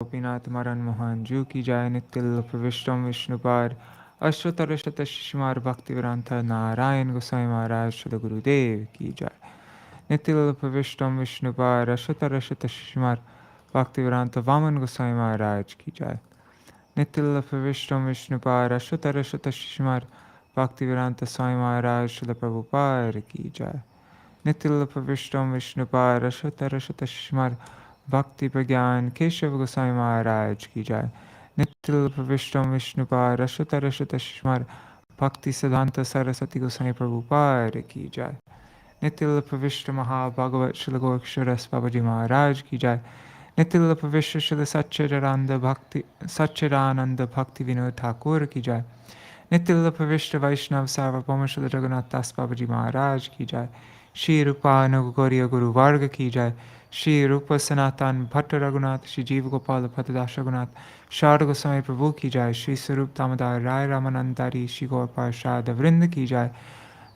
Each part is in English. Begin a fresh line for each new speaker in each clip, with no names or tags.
गोपीनाथ मरण मोहन जू की जय। नित्य प्रविष्टम विष्णुपाद अष्टोत्तर शत शिशुमार भक्तिवेदांत नारायण गोसाई महाराज श्री गुरुदेव की जय। नित्य प्रविष्टम विष्णुपाद अष्टोत्तर शत शिशुमार भक्तिवेदांत वामन गोसाई महाराज की जय। नित्य प्रविष्टम विष्णुपाद अष्टोत्तर शत शिशुमार भक्तिवेदांत स्वामी महाराज श्री प्रभुपाद की जय। नित्य प्रविष्टम विष्णुपाद अष्टोत्तर शत शिशुमार भक्ति प्रज्ञान केशव गोसाई महाराज की जय। नित्य प्रविष्टम विष्णुपाद अष्टोत्तर शत शिशुमार भक्ति सिद्धांत सरस्वती गोसाई प्रभुपाद की जय। नित्य प्रविष्ट महाभागवत श्री गोरक्षरस बाबाजी महाराज की जय। नित्य प्रविष्ट श्री सच्चिदानंद भक्ति विनोद ठाकुर की जय। नित्य प्रविष्ट वैष्णव सार्वभौम श्री जगन्नाथ दास बाबाजी महाराज की जय। श्री रूपानुग गौरी गुरु वर्ग की जय। श्री रूप सनातन भट्ट रघुनाथ श्री जीव गोपाल भट्टदास रघुनाथ शारद गोस्वामी प्रभु की जय। श्री स्वरूप दामोदर राय रामानंदारी श्री गौर पार्षद वृंद की जय।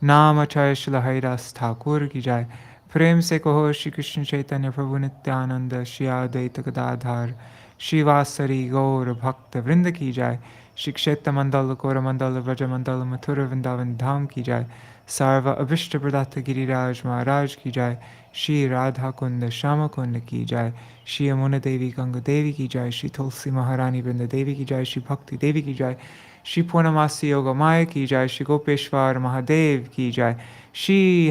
नाम अक्षय श्री हरिदास ठाकुर की जय। प्रेम से कहो श्री कृष्ण चैतन्य प्रभु नित्यानंद श्री अद्वैत गदाधर श्रीवासरी गौर भक्त वृंद की जय। श्री क्षेत्र मंडल कोरमंडल व्रजमंडल मथुरा वृंदावन धाम की जय। सर्व अभिष्ट प्रदात गिरिराज महाराज की जय। श्री राधा कुंद श्याम कुंद की जय। श्री यमुना देवी गंगा देवी की जय। श्री तुलसी महारानी वृंद देवी की जय। श्री भक्ति देवी की जय। श्री पूर्णमासी योग माया की जय। श्री गोपेश्वर महादेव की जय। श्री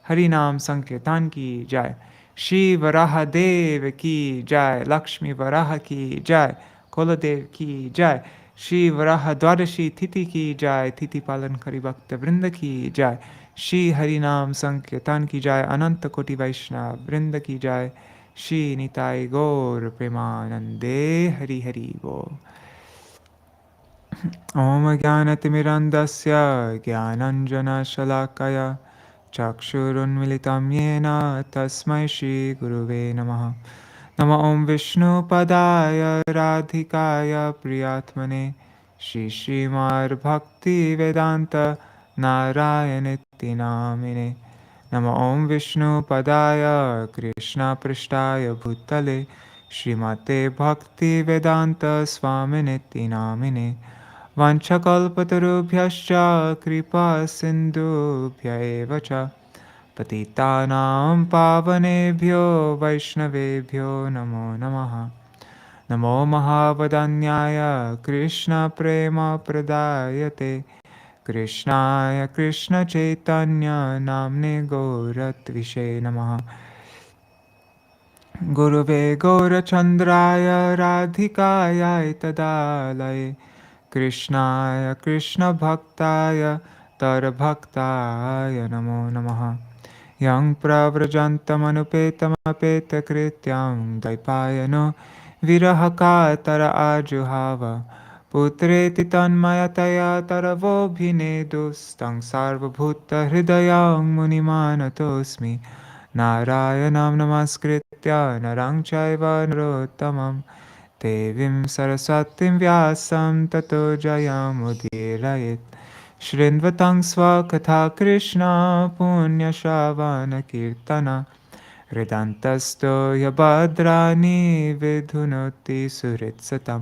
हरिनाम संकीर्तन की जय। श्री वराहदेव की जय। लक्ष्मी वराह की जय। कुलदेव की जय। श्री वराह द्वादशी तिथि की जय। तिथि पालन करी भक्त वृंद की जय। श्री हरिनाम संकीर्तन की जय। अनंत कोटि वैष्णव वृंद की जय। श्री निताय गौर प्रेमानंदे हरि हरि बोल। ओम ज्ञानतिमिरन्दस्य ज्ञानञ्जनशलाकया चक्षुरुन्मिलितं येन तस्मै श्रीगुरुवे नमः। नमो ॐ विष्णुपदाय राधिकाय प्रियात्मने श्रीमद्भक्तिवेदान्त नारायणेति नामिने। नमो ॐ विष्णुपदाय कृष्णपृष्ठाय भूतले श्रीमते भक्तिवेदान्त स्वामिनेति नामिने। वाञ्छकल्पतरुभ्यश्च कृपा सिन्धुभ्य एव च पतितानां पावनेभ्यो वैष्णवेभ्यो नमो नमः। नमो महावदन्याय कृष्णप्रेमप्रदायते कृष्णाय कृष्णचैतन्य नाम्ने गौरत्विषे नमः। गुरुवे गौरचन्द्राय राधिकायै तदालये कृष्णाय कृष्णभक्ताय तरभक्ताय नमो नमः। यं प्रव्रजन्तमनुपेतमपेतकृत्यं द्वैपायनो विरहकातर आजुहाव पुत्रेति तन्मयतया तरवोऽभिनेदुस्तं सार्वभूतहृदयं मुनिमानतोऽस्मि। नारायणं नमस्कृत्य नरं चैव नरोत्तमं देवीं सरस्वतीं व्यासं ततो जयमुदीरयेत्। शृण्वतं स्वकथा कृष्ण पुण्यश्रवणकीर्तन हृदन्तस्थो यभद्राणि विधुनोति सुहृत्सतं।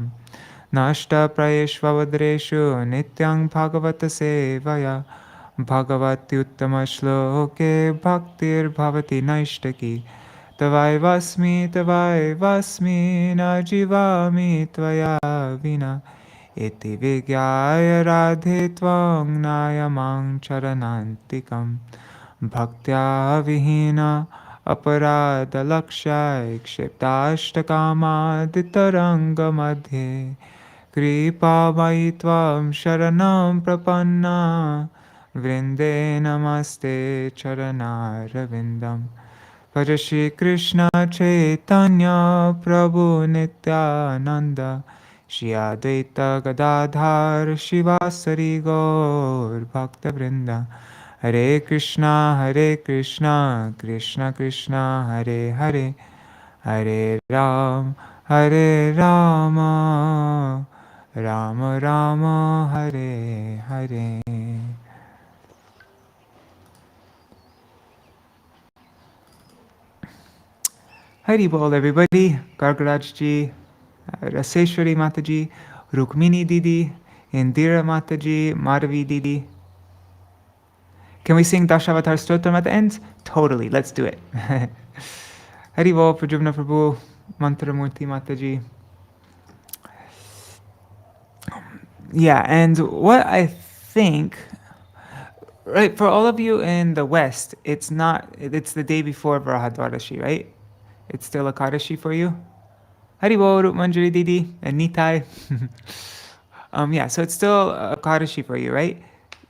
नष्टप्रयेष्वद्रेषु नित्यं भागवतसेवया भगवत्युत्तमश्लोके भक्तिर्भवति नैष्टिकी। तवैवास्मि न जीवामि त्वया विना इति विज्ञाय राधे त्वं नायमां चरणान्तिकं। भक्त्या विहीना अपराधलक्ष्याय क्षिप्ताष्टकामादितरङ्गमध्ये कृपामयि त्वं शरणं प्रपन्ना वृन्दे नमस्ते चरणारविन्दम्। भज श्री कृष्ण चैतन्य प्रभु नित्यानंद श्री अद्वैत गदाधर शिवासरी गौर भक्तवृंद। हरे Krishna Krishna Krishna Hare Hare Hare Ram Ram Ram Hare Hare. Hari Bol, everybody. Gargaraj ji, Raseshwari Mataji, Rukmini Didi, Indira Mataji, Madhavi Didi. Can we sing Dashavatar Stotram at the end? Totally, let's do it. Hari Bol, Prajumna Prabhu, Mantramurti Mataji. Yeah, and what I think, right, for all of you in the West, it's the day before Varāhadeva, right? It's still Akadashi for you? Haribol, Manjari Didi, and Nitai. Yeah, so it's still Akadashi for you, right?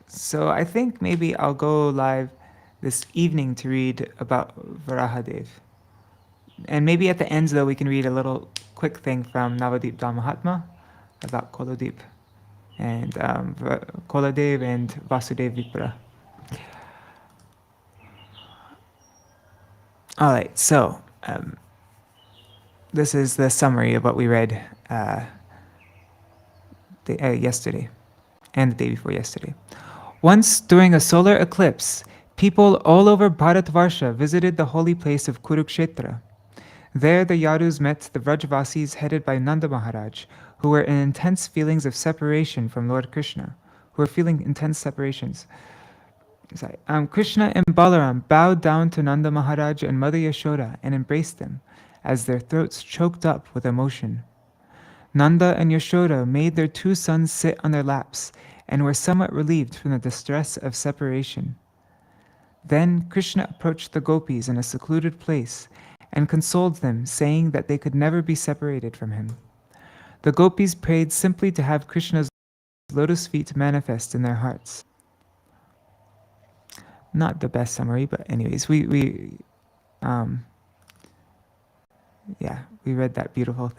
So I think maybe I'll go live this evening to read about Varāhadeva. And maybe at the ends, though, we can read a little quick thing from Navadvīpa-dhāma-māhātmya about Koladev and Koladev and Vasudev Vipra. All right, so this is the summary of what we read yesterday and the day before yesterday. Once during a solar eclipse, people all over Bharatvarsha visited the holy place of Kurukshetra. There the Yadus met the Vrajavasis headed by Nanda Maharaj, who were in intense feelings of separation from Lord Krishna, who were feeling intense separations. Krishna and Balaram bowed down to Nanda Maharaj and Mother Yashoda and embraced them, as their throats choked up with emotion. Nanda and Yashoda made their two sons sit on their laps and were somewhat relieved from the distress of separation. Then Krishna approached the gopis in a secluded place and consoled them, saying that they could never be separated from him. The gopis prayed simply to have Krishna's lotus feet manifest in their hearts. Not the best summary, but anyways, we read that beautiful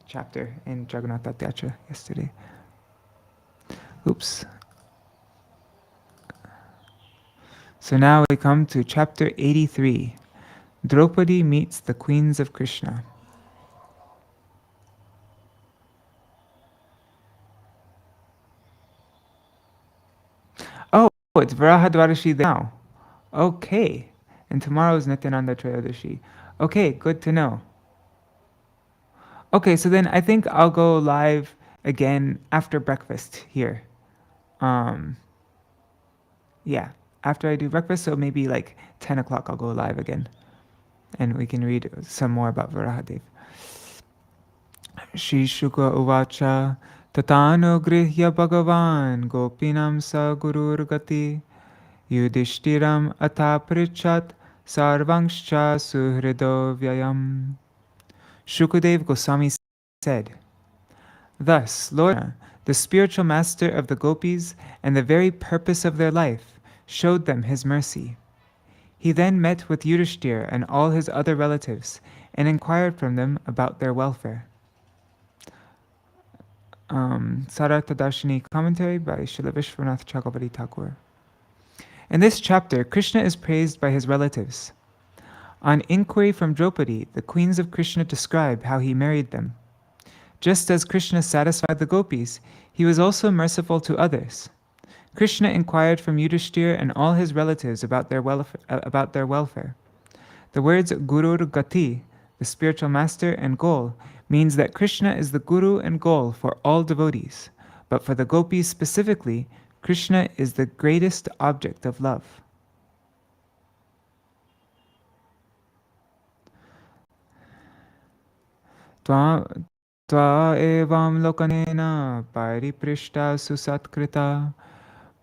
chapter in Jagannatha Tyatra yesterday. Oops. So now we come to chapter 83. Draupadi meets the queens of Krishna. Oh, it's Varāhadeva now. Okay. And tomorrow is Nityananda Trayodashi. Okay, good to know. Okay, so then I think I'll go live again after breakfast here. Yeah, after I do breakfast, so maybe like 10 o'clock I'll go live again. And we can read some more about Varāhadeva. Shri Shuka Uvacha Tatano Grihya Bhagavan Gopinam Sa Gurur Gati Yudhishtiram Atapritchat Sarvangscha Suhrido Vyayam. Shukadev Goswami said, thus, Lord, the spiritual master of the gopis and the very purpose of their life, showed them his mercy. He then met with Yudhishthira and all his other relatives and inquired from them about their welfare. Sārārtha-darśinī commentary by Śrīla Viśvanātha Cakravartī Ṭhākura. In this chapter, Krishna is praised by his relatives. On inquiry from Draupadi, the queens of Krishna describe how he married them. Just as Krishna satisfied the gopis, he was also merciful to others. Krishna inquired from Yudhishthira and all his relatives about their welfare. The words Gurur Gati, the spiritual master and goal, means that Krishna is the guru and goal for all devotees, but for the gopis specifically, Krishna is the greatest object of love. Tva evam lokanena pariprishta susatkrita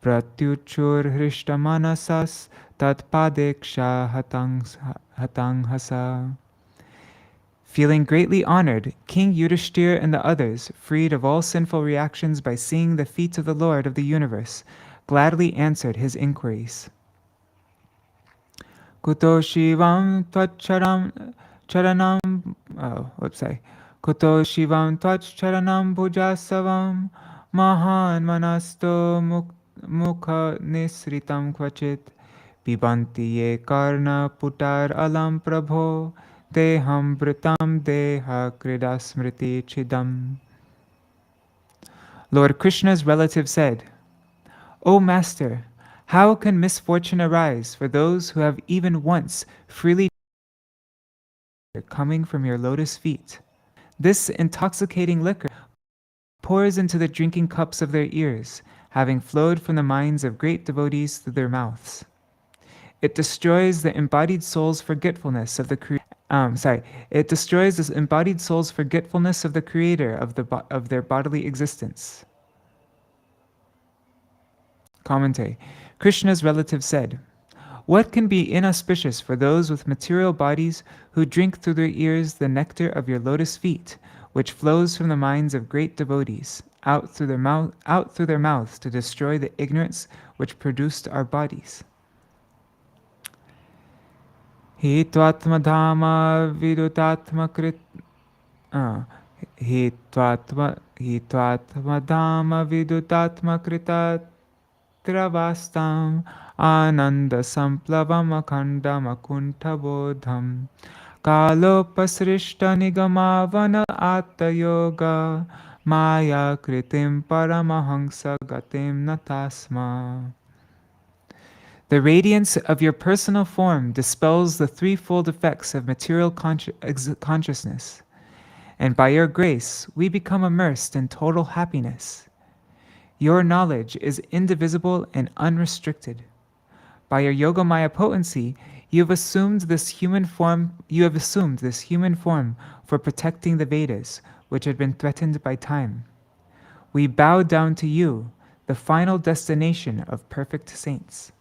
pratyuchur hrishta manasas tatpadeksha hatanghasa. Feeling greatly honored, King Yudhishthira and the others, freed of all sinful reactions by seeing the feet of the Lord of the universe, gladly answered his inquiries. Kuto shivam charanam Kuto shivam charanam bhujasavam mahan manasto mukha nisritam kvachit pibanti ye karna putar alam prabho deham vritam deha kridasmriti chidam. Lord Krishna's relative said, O Master, How can misfortune arise for those who have even once freely coming from your lotus feet? This intoxicating liquor pours into the drinking cups of their ears, having flowed from the minds of great devotees through their mouths. It destroys the embodied soul's forgetfulness of the It destroys this embodied soul's forgetfulness of the Creator of their bodily existence. Commentary. Krishna's relative said, "What can be inauspicious for those with material bodies who drink through their ears the nectar of your lotus feet, which flows from the minds of great devotees, out through their mouths to destroy the ignorance which produced our bodies?" Hitvatma-dhāma vidutatma-krit Hitvatma-dhāma vidutatma-kritat-travastam Ananda samplavam akhandam akunthabodham Kalopasrishta nigamavana atta yoga Maya kritim paramahansa gatim natasma. The radiance of your personal form dispels the threefold effects of material consciousness, and by your grace we become immersed in total happiness. Your knowledge is indivisible and unrestricted. By your Yogamaya potency, you have assumed this human form for protecting the Vedas, which had been threatened by time. We bow down to you, the final destination of perfect saints.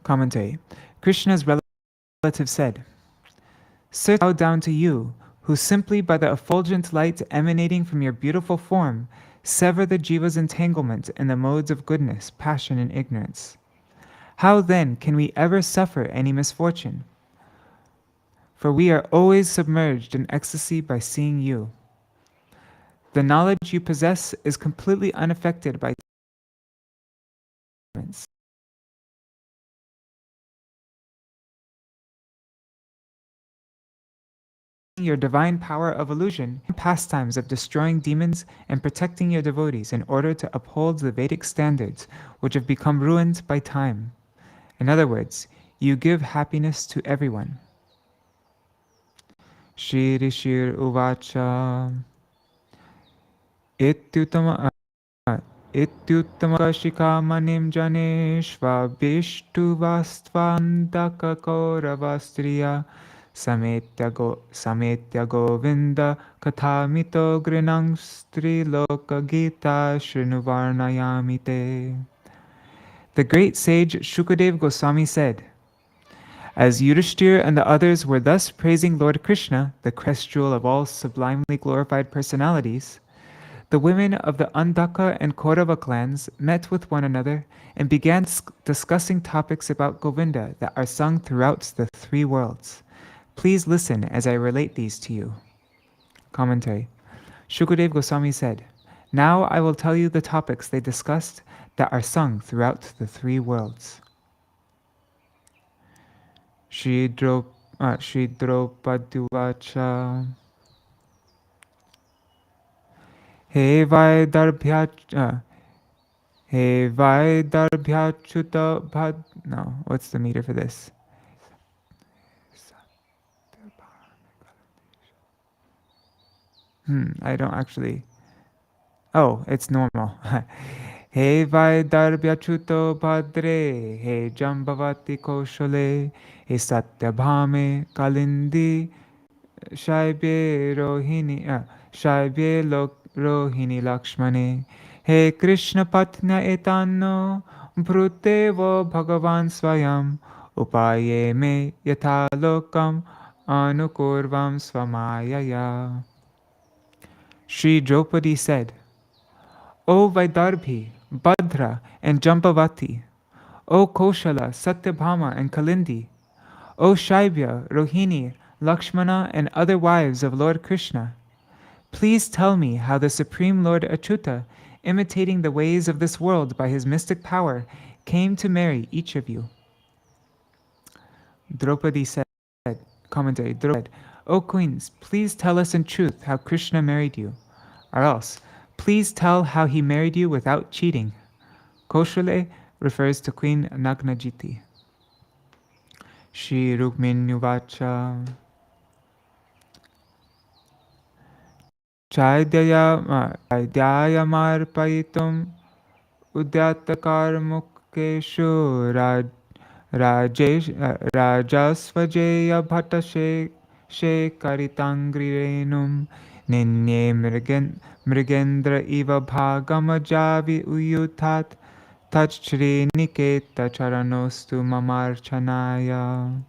Commentary. Krishna's relative said, "Sit bow down to you, who simply by the effulgent light emanating from your beautiful form sever the jiva's entanglement in the modes of goodness, passion, and ignorance. How then can we ever suffer any misfortune? For we are always submerged in ecstasy by seeing you. The knowledge you possess is completely unaffected by ignorance. Your divine power of illusion, pastimes of destroying demons and protecting your devotees in order to uphold the Vedic standards which have become ruined by time. In other words, you give happiness to everyone." Shri Rishir Uvacha Ityuttama Shikamanim Janeshva Bishtu Vastvandaka Kauravastriya Sametya Govinda Kathamito Grinang Striloka Gita Shrinuvarnayamite. The great sage Shukadeva Goswami said, "As Yudhishthira and the others were thus praising Lord Krishna, the crest jewel of all sublimely glorified personalities, the women of the Andaka and Kaurava clans met with one another and began discussing topics about Govinda that are sung throughout the three worlds. Please listen as I relate these to you." Commentary. Shukadeva Goswami said, "Now I will tell you the topics they discussed that are sung throughout the three worlds." Shri Draupadi Vacha He Vaidarbhyachuta Bhad. No, what's the meter for this? I don't actually. Oh, it's normal. He Vaidarbhyachuto Bhadre, He Jambavati Koshale, He Satyabhame Kalindi, Shaibye Rohini Lakshmane, He Krishna Patna Etanno, Bhrutevo Bhagavan Swayam, Upaye me Yatha Lokam, Anukurvam Swamayaya. Shri Draupadi said, "O Vaidarbhi, Bhadra, and Jambavati, O Koshala, Satyabhama, and Kalindi, O Shaibya, Rohini, Lakshmana, and other wives of Lord Krishna, please tell me how the Supreme Lord Achyuta, imitating the ways of this world by his mystic power, came to marry each of you." Draupadi said, commentary, Draupadi said, "O queens, please tell us in truth how Krishna married you, or else Please tell how he married you without cheating. Koshale refers to Queen Nagnajiti. Shri Rukminuvacha Chaidaya marpayitum udyatakar mukeshu rajasvajeya bhatashe karitangrirenum ninye mrigendra iva bhagamajavi uyutat tachri niketa charanostu mamarchanaya.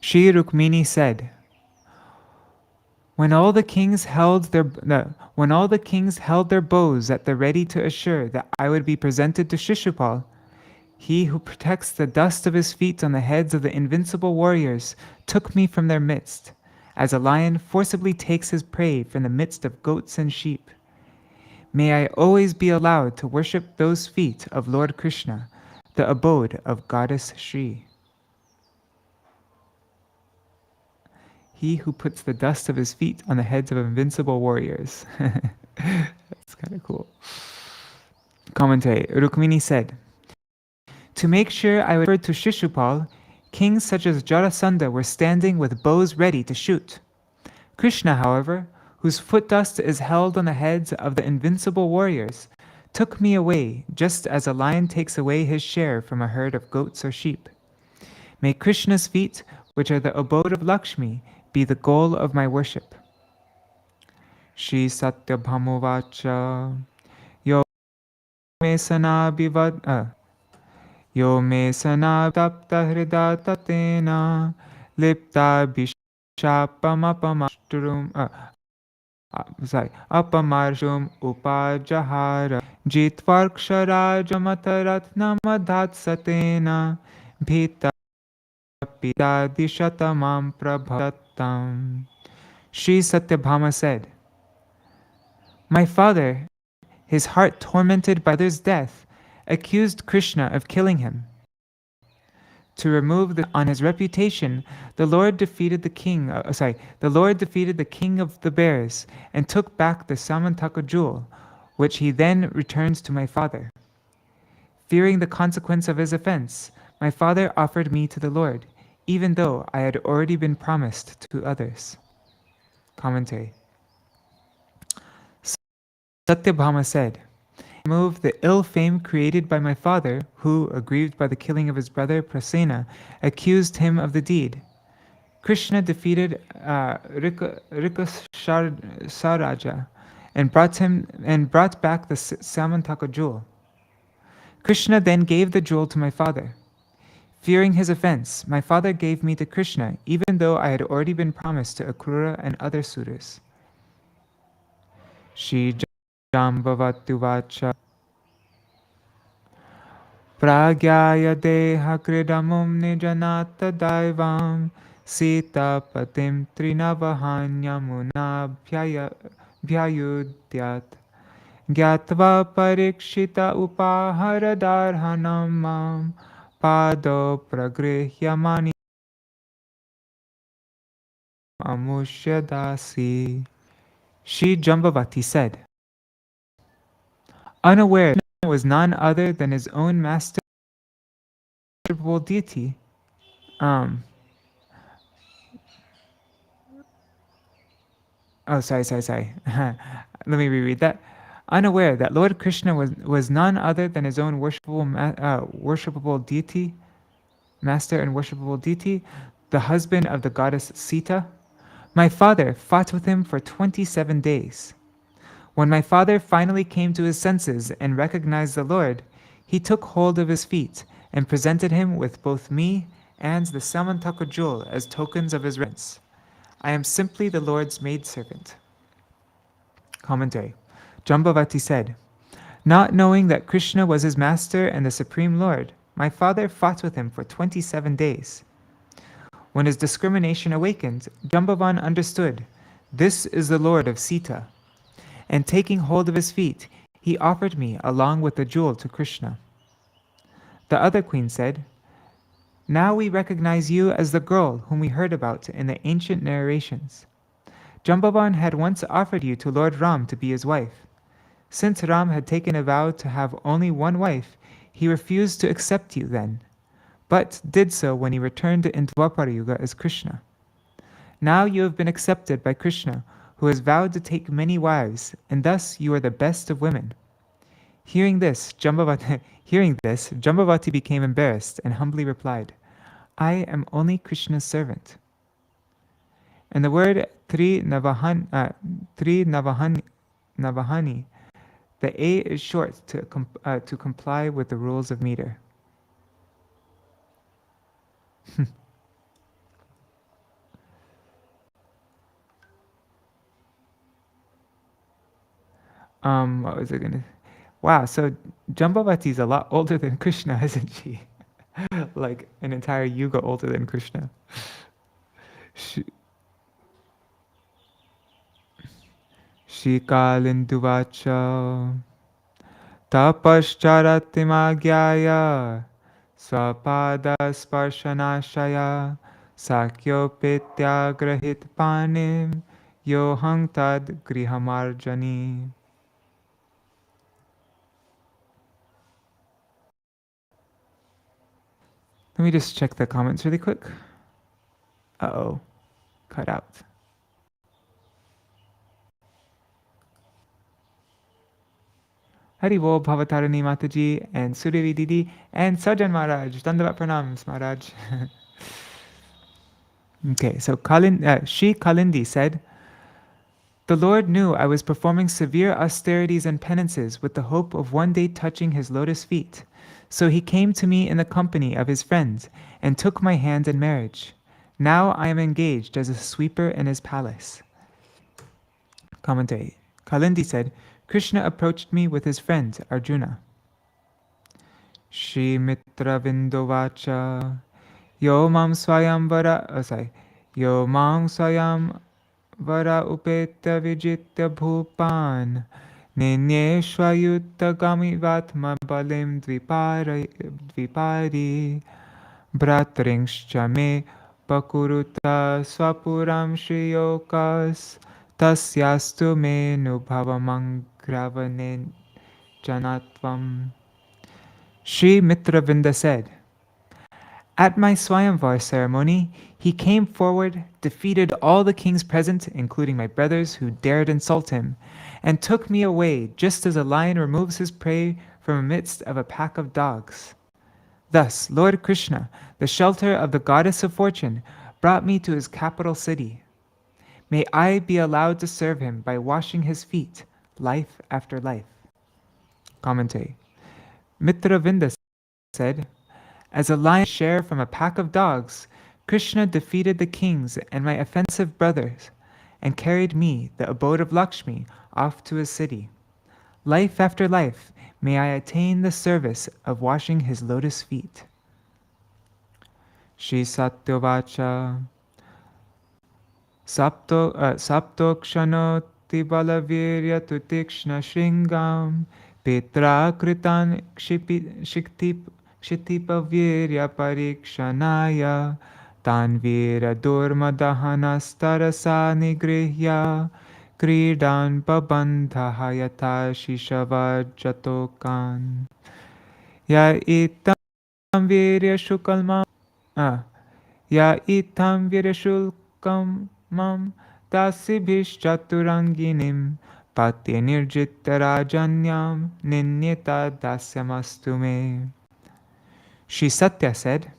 Shri Rukmini said, When all the kings held their bows at the ready to assure that I would be presented to Shishupal, he who protects the dust of his feet on the heads of the invincible warriors took me from their midst, as a lion forcibly takes his prey from the midst of goats and sheep. May I always be allowed to worship those feet of Lord Krishna, the abode of Goddess Shri. He who puts the dust of his feet on the heads of invincible warriors. That's kind of cool. Commentary. Rukmini said, To make sure I referred to Shishupal, kings such as Jarasandha were standing with bows ready to shoot. Krishna, however, whose foot dust is held on the heads of the invincible warriors, took me away just as a lion takes away his share from a herd of goats or sheep. May Krishna's feet, which are the abode of Lakshmi, be the goal of my worship. Shri Satyabhamavacha Yo me sanabhivad Yo me sanabdapta hrida tatena lipta bishapamapamashturum apamarshum upajahara jitvarksharajamataratnamadhatsatena bhita pitadishatamam prabhatam. Shri Satyabhama said, My father, his heart tormented by others' death, accused Krishna of killing him. To remove on his reputation, the Lord defeated the king of the bears and took back the Samantaka jewel, which he then returns to my father. Fearing the consequence of his offense, my father offered me to the Lord, even though I had already been promised to others. Commentary. Satyabhama said, Remove the ill fame created by my father, who, aggrieved by the killing of his brother Prasena, accused him of the deed. Krishna defeated Rikasaraja and brought back the Samantaka jewel. Krishna then gave the jewel to my father. Fearing his offense, my father gave me to Krishna, even though I had already been promised to Ṭhākura and other suitors. Shri Jambavatuvacha Pragyaya deha kridamum nijanata daivam Sita patim trinavahanyamuna bhyayudyat Gyatva parikshita upaharadarhanamam Pado pragrihyamani amushyadasi. Shri Jambavati said, Unaware Krishna was none other than his own master, worshipable deity. Sorry. Let me reread that. Unaware that Lord Krishna was none other than his own worshipable deity, master and worshipable deity, the husband of the goddess Sita, my father fought with him for 27 days. When my father finally came to his senses and recognized the Lord, he took hold of his feet and presented him with both me and the Samantaka jewel as tokens of his reverence. I am simply the Lord's maidservant. Commentary. Jambavati said, Not knowing that Krishna was his master and the Supreme Lord, my father fought with him for 27 days. When his discrimination awakened, Jambavan understood, This is the Lord of Sita. And taking hold of his feet, he offered me along with the jewel to Krishna. The other queen said, Now we recognize you as the girl whom we heard about in the ancient narrations. Jambavan had once offered you to Lord Ram to be his wife. Since Ram had taken a vow to have only one wife, he refused to accept you then, but did so when he returned in Dwapara Yuga as Krishna. Now you have been accepted by Krishna, who has vowed to take many wives, and thus you are the best of women. Hearing this, Jambavati became embarrassed and humbly replied, I am only Krishna's servant. And the word Navahani, the A is short to comply with the rules of meter. What was I gonna? Wow, so Jambavati is a lot older than Krishna, isn't she? Like an entire yuga older than Krishna. Shikalinduvacha Tapascharatimāgyāya Swapada Sparshanashaya Sakyopetyagrahit Panim Yohang Tad Grihamarjani. Let me just check the comments really quick. Uh-oh, cut out. Haribol Bhavatarani Mataji and Suryavi Didi and Sajan Maharaj. Dandavat Pranams, Maharaj. Okay, so Shri Kalindi said, the Lord knew I was performing severe austerities and penances with the hope of one day touching his lotus feet. So he came to me in the company of his friends and took my hand in marriage. Now I am engaged as a sweeper in his palace. Commentary. Kalindi said, Krishna approached me with his friend Arjuna. Shri Mitra Vindovacha Yo Mam Swayam Vara Upeta Vijitya Bhupan Ninyeshvayutta Gamivatma Balim Dvipari Bratringscha me Pakuruta Swapuram Shriyokas Tasyastu me Nubhavamangravanen Janatvam. Shri Mitravinda said, at my Swayamvar ceremony, he came forward, defeated all the kings present, including my brothers who dared insult him, and took me away just as a lion removes his prey from amidst of a pack of dogs. Thus, Lord Krishna, the shelter of the goddess of fortune, brought me to his capital city. May I be allowed to serve him by washing his feet, life after life. Commentary. Mitravinda said, as a lion share from a pack of dogs, Krishna defeated the kings and my offensive brothers, and carried me, the abode of Lakshmi, off to his city. Life after life, may I attain the service of washing his lotus feet. Shri Satyovacha Saptokshano Tibalavirya Tutikshna Shringam Petra Kritan Kshitipavirya Parikshanaya Tanvira Durmadahanastarasa Nigrihya Kridan Babandha Hayata Shishavajatokan Ya Itam Virya Shukalmam Ya Itam Virya Shulkamam Dasibhishchaturanginim Pati Nirjittarajanyam Ninyata Dasyamastu me. Shri Satya said,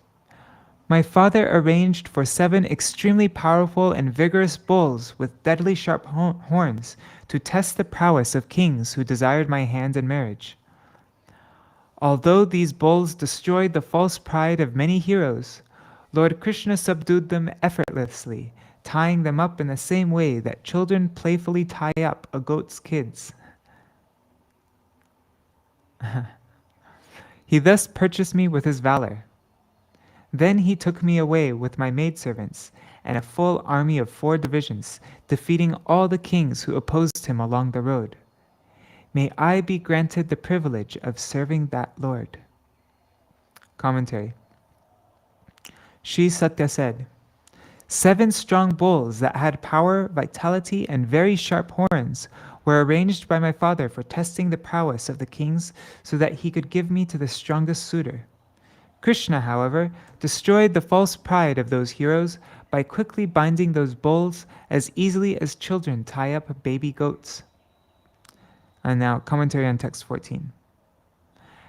my father arranged for 7 extremely powerful and vigorous bulls with deadly sharp horns to test the prowess of kings who desired my hand in marriage. Although these bulls destroyed the false pride of many heroes, Lord Krishna subdued them effortlessly, tying them up in the same way that children playfully tie up a goat's kids. He thus purchased me with his valor. Then he took me away with my maidservants and a full army of 4 divisions, defeating all the kings who opposed him along the road. May I be granted the privilege of serving that Lord. Commentary. Shri Satya said, 7 strong bulls that had power, vitality, and very sharp horns were arranged by my father for testing the prowess of the kings so that he could give me to the strongest suitor. Krishna, however, destroyed the false pride of those heroes by quickly binding those bulls as easily as children tie up baby goats. And now, commentary on text 14.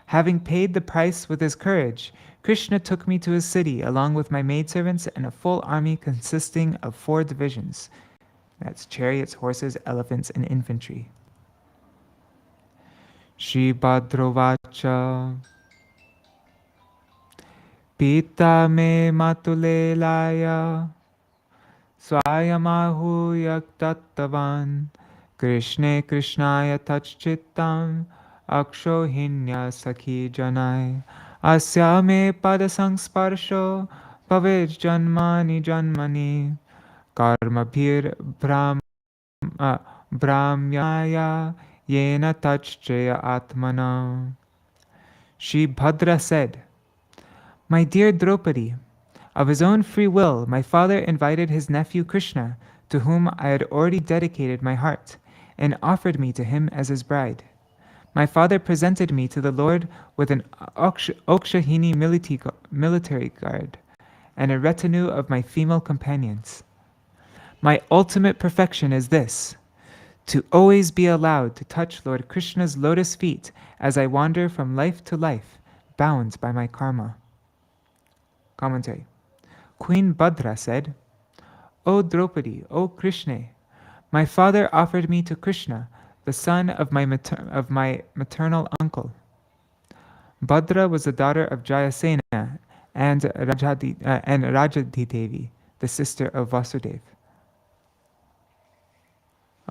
Having paid the price with his courage, Krishna took me to his city along with my maidservants and a full army consisting of 4 divisions. That's chariots, horses, elephants, and infantry. Shri Bhadrovacha Pita me matulelaya Swayamahu yaktattavan Krishne Krishnaya tachchittam Akshohinya sakhi janai Asya me padasang sparsho Pavij janmani janmani Karmabhir brahmyaya Yena tachchaya atmana. Shri Bhadra said, My dear Draupadi, of his own free will, my father invited his nephew Krishna, to whom I had already dedicated my heart, and offered me to him as his bride. My father presented me to the Lord with an Okshahini military guard and a retinue of my female companions. My ultimate perfection is this, to always be allowed to touch Lord Krishna's lotus feet as I wander from life to life, bound by my karma. Commentary. Queen Bhadra said, O Draupadi, O Krishna, my father offered me to Krishna, the son of my maternal uncle. Bhadra was the daughter of Jayasena and Rajati Devi, the sister of Vasudeva.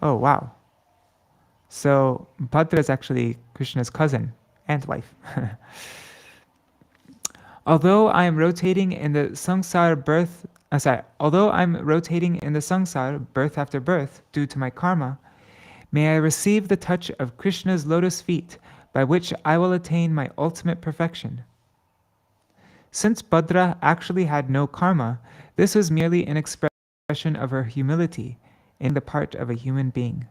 Oh, wow. So Bhadra is actually Krishna's cousin and wife. Although I'm rotating in the samsara birth after birth due to my karma, may I receive the touch of Krishna's lotus feet, by which I will attain my ultimate perfection. Since Bhadra actually had no karma, this was merely an expression of her humility in the part of a human being.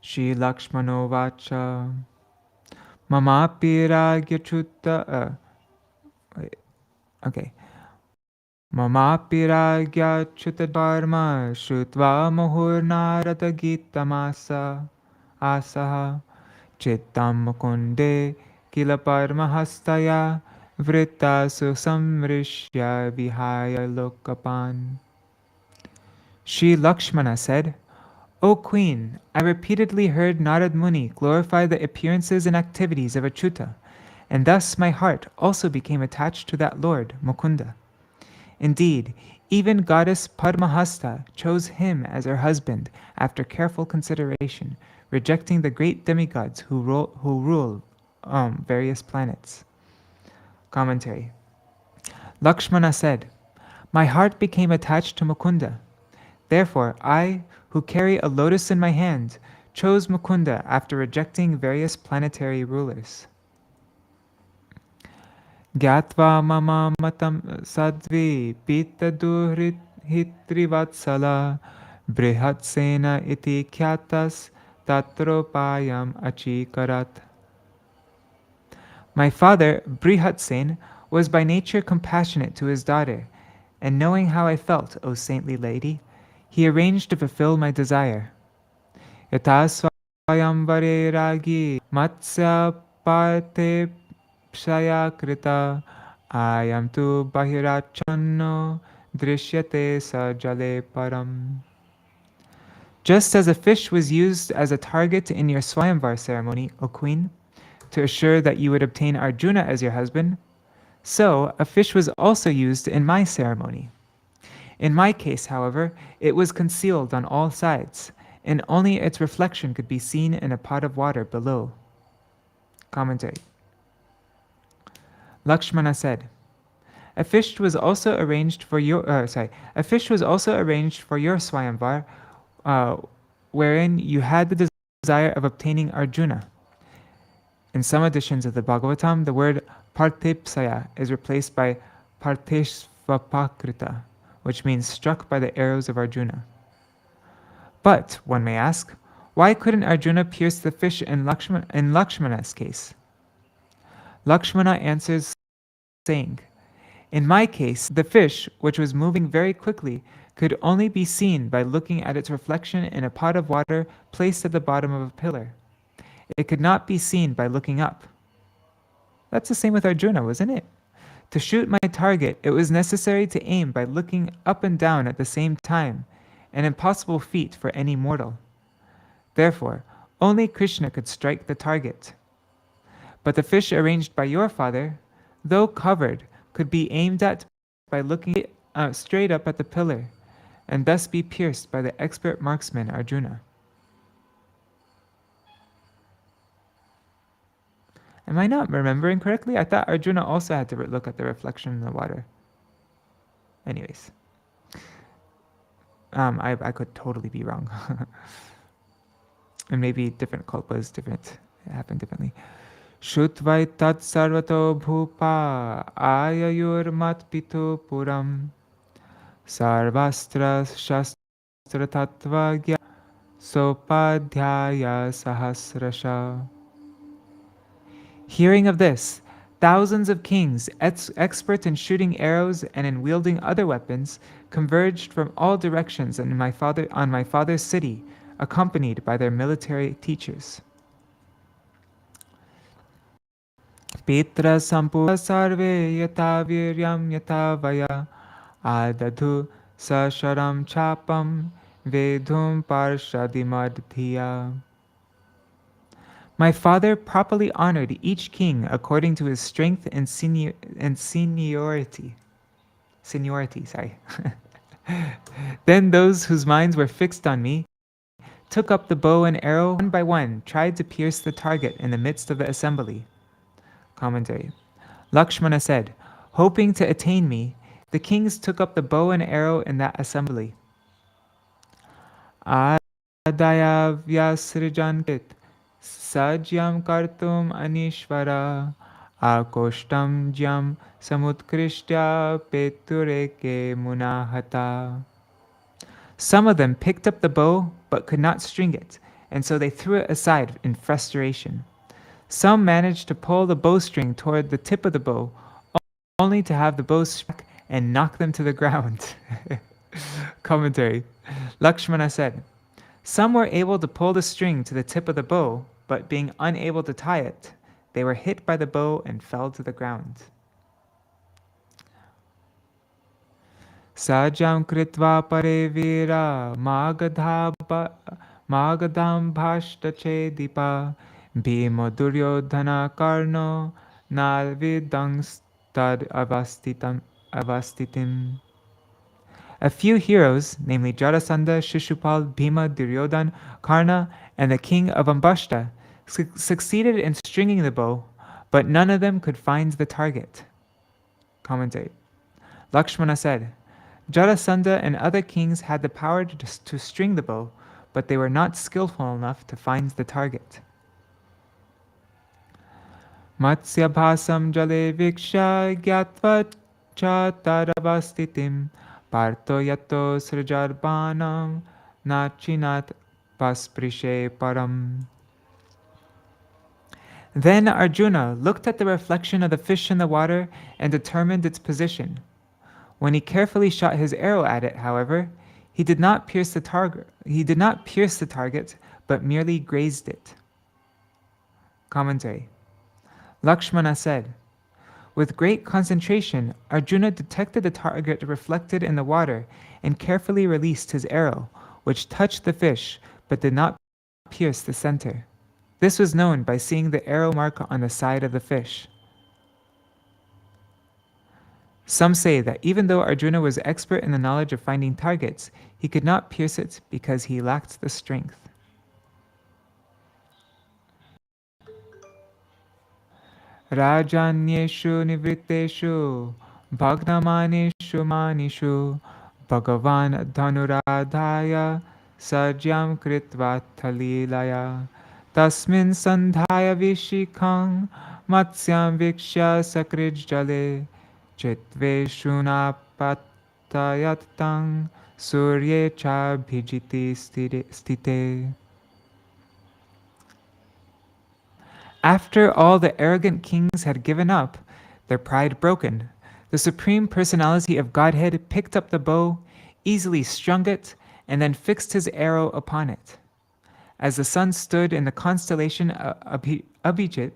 Shri Lakshmano Vacha Mamapi Ragyachutta Mamapi Ragyachutta Dharma Shrutva Muhurnarata Gitamasa Asaha Chittam Mukunde Kila Parmahastaya Vritta Susamrishya Vihaya Lokapan. Shri Lakshmana said, O Queen, I repeatedly heard Narad Muni glorify the appearances and activities of Achyuta, and thus my heart also became attached to that Lord, Mukunda. Indeed, even goddess Padmahasta chose him as her husband after careful consideration, rejecting the great demigods who rule various planets. Commentary. Lakshmana said, My heart became attached to Mukunda. Therefore, I, who carry a lotus in my hand, chose Mukunda after rejecting various planetary rulers. Gyatva mama matam sadvi pita duhitrivatsala brihatsena iti kyatas tatropayam achikarat. My father, Brihatsen, was by nature compassionate to his daughter, and knowing how I felt, O saintly lady, he arranged to fulfill my desire. Yata swayam vare ragi matsya parte pshaya krita ayam tu bahirachanno drishyate sa jale param. Just as a fish was used as a target in your Swayamvar ceremony, O queen, to assure that you would obtain Arjuna as your husband, so a fish was also used in my ceremony. In my case, however, it was concealed on all sides, and only its reflection could be seen in a pot of water below. Commentary. Lakshmana said, A fish was also arranged for your Swayamvar, wherein you had the desire of obtaining Arjuna. In some editions of the Bhagavatam, the word partipsaya is replaced by parteshvapakrita, which means struck by the arrows of Arjuna. But, one may ask, why couldn't Arjuna pierce the fish in Lakshmana's case? Lakshmana answers saying, in my case, the fish, which was moving very quickly, could only be seen by looking at its reflection in a pot of water placed at the bottom of a pillar. It could not be seen by looking up. That's the same with Arjuna, wasn't it? To shoot my target, it was necessary to aim by looking up and down at the same time, an impossible feat for any mortal. Therefore, only Krishna could strike the target. But the fish arranged by your father, though covered, could be aimed at by looking straight up at the pillar, and thus be pierced by the expert marksman Arjuna. Am I not remembering correctly? I thought Arjuna also had to look at the reflection in the water. Anyways, I could totally be wrong. And maybe different kalpas, it happened differently. Shutvai tat sarvato bhupa ayayur matpito puram sarvastra shastra tattvagya sopadhyaya sahasrasha. Hearing of this, thousands of kings, expert in shooting arrows and in wielding other weapons, converged from all directions on my father's city, accompanied by their military teachers. Petra sampura sarve yata viryam yata vaya adadhu sasharam chapam vedhum parshadimadhiya. My father properly honored each king according to his strength and seniority. Then those whose minds were fixed on me took up the bow and arrow one by one, tried to pierce the target in the midst of the assembly. Commentary. Lakshmana said, hoping to attain me, the kings took up the bow and arrow in that assembly. Adaya vyasrijankit sajyam kartum anishvara akostam jyam samutkrishya petureke munahata. Some of them picked up the bow but could not string it, and so they threw it aside in frustration. Some managed to pull the bowstring toward the tip of the bow, only to have the bow struck and knock them to the ground. Commentary. Lakshmana said, some were able to pull the string to the tip of the bow, but being unable to tie it, they were hit by the bow and fell to the ground. Sajam kritva pare vira magadam bhashta chedipa bhima duryodhana karno nalvidangstad avastitim. A few heroes, namely Jarasandha, Shishupal, Bhima, Duryodhan, Karna, and the king of Ambashta, succeeded in stringing the bow, but none of them could find the target. Commentate. Lakshmana said, Jarasandha and other kings had the power to string the bow, but they were not skillful enough to find the target. Matsya bhasam jale viksha gyatva cha taravastitim parto yato srijarbanam nachinat pasprishe param. Then Arjuna looked at the reflection of the fish in the water and determined its position. When he carefully shot his arrow at it, however, he did not pierce the target, but merely grazed it. Commentary. Lakshmana said, with great concentration, Arjuna detected the target reflected in the water and carefully released his arrow, which touched the fish but did not pierce the center. This was known by seeing the arrow mark on the side of the fish. Some say that even though Arjuna was expert in the knowledge of finding targets, he could not pierce it because he lacked the strength. Rajanyeshu nivriteshu bhagnamaneshu manishu bhagavan dhanuradhaya sajyam kritva thalilaya tasmin sandhaya vishikhang matsyam vikshya sakrij jale Chitveshuna patayatang surye cha bhijiti stite. After all the arrogant kings had given up, their pride broken, the Supreme Personality of Godhead picked up the bow, easily strung it, and then fixed his arrow upon it. As the sun stood in the constellation Abhijit,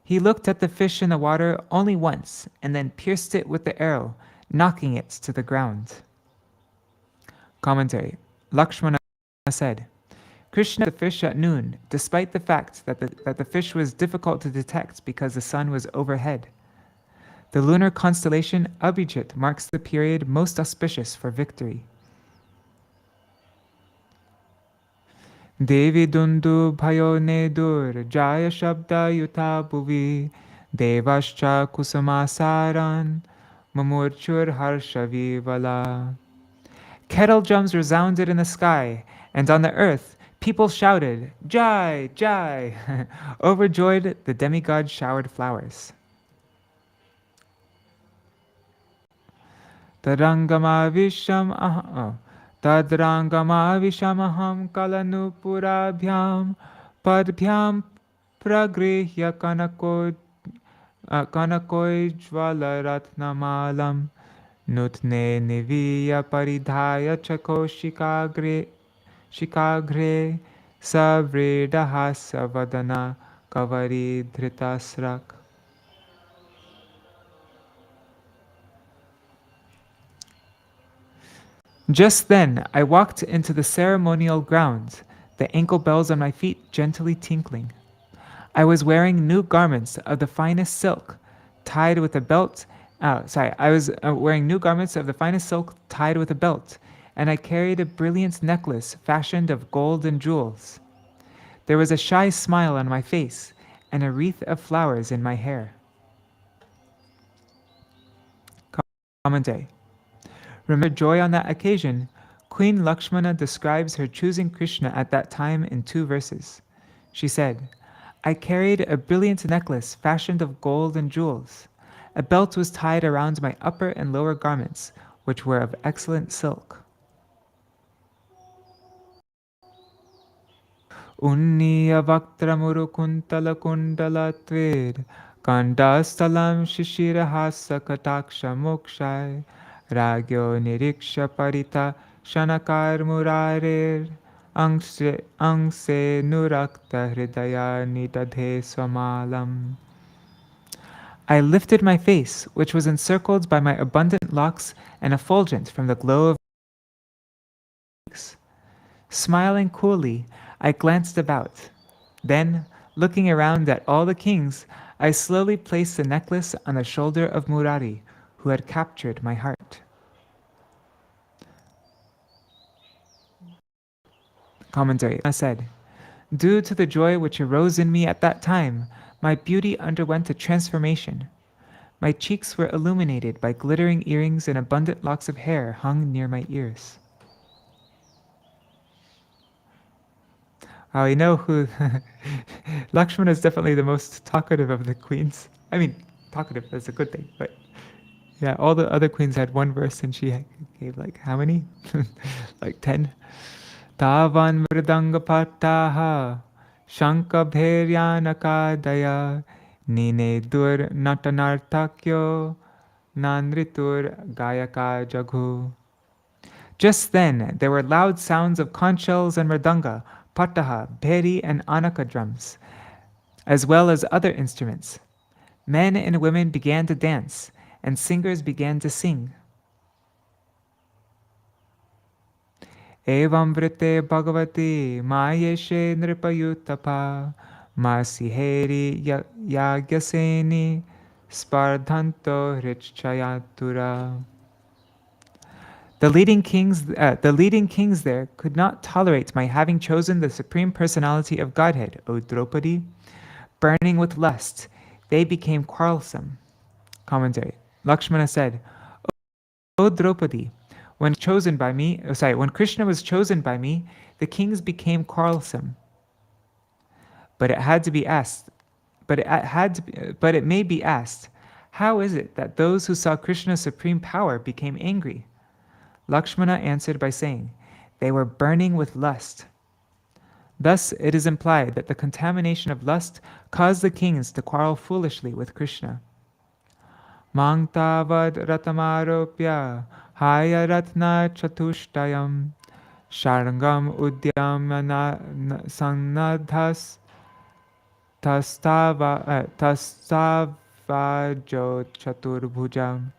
he looked at the fish in the water only once and then pierced it with the arrow, knocking it to the ground. Commentary. Lakshmana said, Krishna ate the fish at noon, despite the fact that the fish was difficult to detect because the sun was overhead. The lunar constellation Abhijit marks the period most auspicious for victory. Devi dundu bhayo nedur jaya shabda yuta bhuvi devascha kusamasaran mamurchur harshavi vala. Kettle drums resounded in the sky, and on the earth people shouted, Jai, Jai! Overjoyed, the demigod showered flowers. Tadrangamavisham aham kalanupurabhyam padbhyam pragrihya kanakoj jwalaratnamalam nutne niviya paridhaya chako shikagre savredahasa vadana kavari dhritasrak. Just then I walked into the ceremonial grounds, the ankle bells on my feet gently tinkling. I was wearing new garments of the finest silk, tied with a belt. I was wearing new garments of the finest silk tied with a belt, and I carried a brilliant necklace fashioned of gold and jewels. There was a shy smile on my face and a wreath of flowers in my hair. Commentary. Remember joy on that occasion, Queen Lakshmana describes her choosing Krishna at that time in 2 verses. She said, I carried a brilliant necklace fashioned of gold and jewels. A belt was tied around my upper and lower garments, which were of excellent silk. Unniya vaktamuru kuntala kundala tved kandastalam shishirahasa kataksha mokshai Ragyo niriksha parita shanakar murarir angse nurakta hridaya nidadhe swamalam. I lifted my face, which was encircled by my abundant locks and effulgent from the glow of cheeks. Smiling coolly, I glanced about. Then, looking around at all the kings, I slowly placed the necklace on the shoulder of Murari, who had captured my heart. Commentary. I said, due to the joy which arose in me at that time, my beauty underwent a transformation. My cheeks were illuminated by glittering earrings and abundant locks of hair hung near my ears. We know who... Lakshmana is definitely the most talkative of the queens. I mean, talkative is a good thing, but yeah, all the other queens had 1 verse and she gave like how many? Like 10. Tavan mridanga pataha shanka bheryanakadaya nine dur natanartakyo nanritur gayaka jaghu. Just then there were loud sounds of conch shells and mridanga, pataha, bheri and anaka drums, as well as other instruments. Men and women began to dance, and singers began to sing. Evam vrite bhagavati mayeshe nripayutapa masiheri yagyaseni spardhanto hrichayatura. The leading kings there could not tolerate my having chosen the Supreme Personality of Godhead, O Draupadi. Burning with lust, they became quarrelsome. Commentary. Lakshmana said, O Draupadi, when Krishna was chosen by me, the kings became quarrelsome. But it may be asked, how is it that those who saw Krishna's supreme power became angry? Lakshmana answered by saying, they were burning with lust. Thus, it is implied that the contamination of lust caused the kings to quarrel foolishly with Krishna. Mang tavad ratamaropya haya ratna chatushtayam sharangam udyamana sannadhas tastavajo chaturbhujam.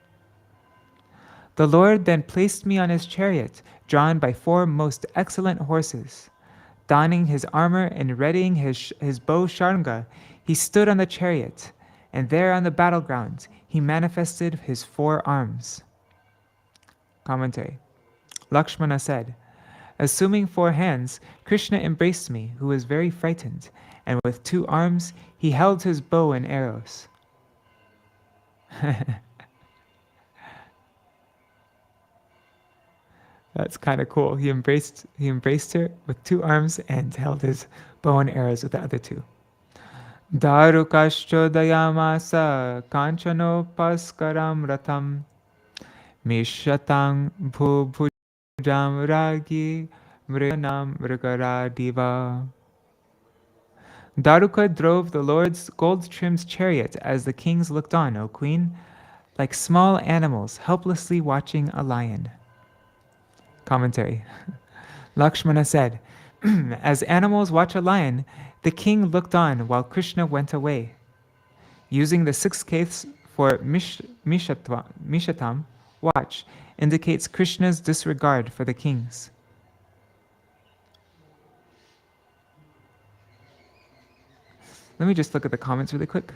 The Lord then placed me on his chariot, drawn by 4 most excellent horses. Donning his armor and readying his bow Sharanga, he stood on the chariot, and there on the battleground he manifested his 4 arms. Commentary. Lakshmana said, assuming 4 hands, Krishna embraced me, who was very frightened, and with 2 arms he held his bow and arrows. That's kind of cool. He embraced her with 2 arms and held his bow and arrows with the other 2. Darukashcho dayamasa kanchano paskaram ratam mishatang bhujam ragi mriganam mrigaradeva. Daruka drove the Lord's gold-trimmed chariot as the kings looked on, O queen, like small animals helplessly watching a lion. Commentary. Lakshmana said, as animals watch a lion, the king looked on while Krishna went away. Using the 6 case for mishatam, watch, indicates Krishna's disregard for the kings. Let me just look at the comments really quick.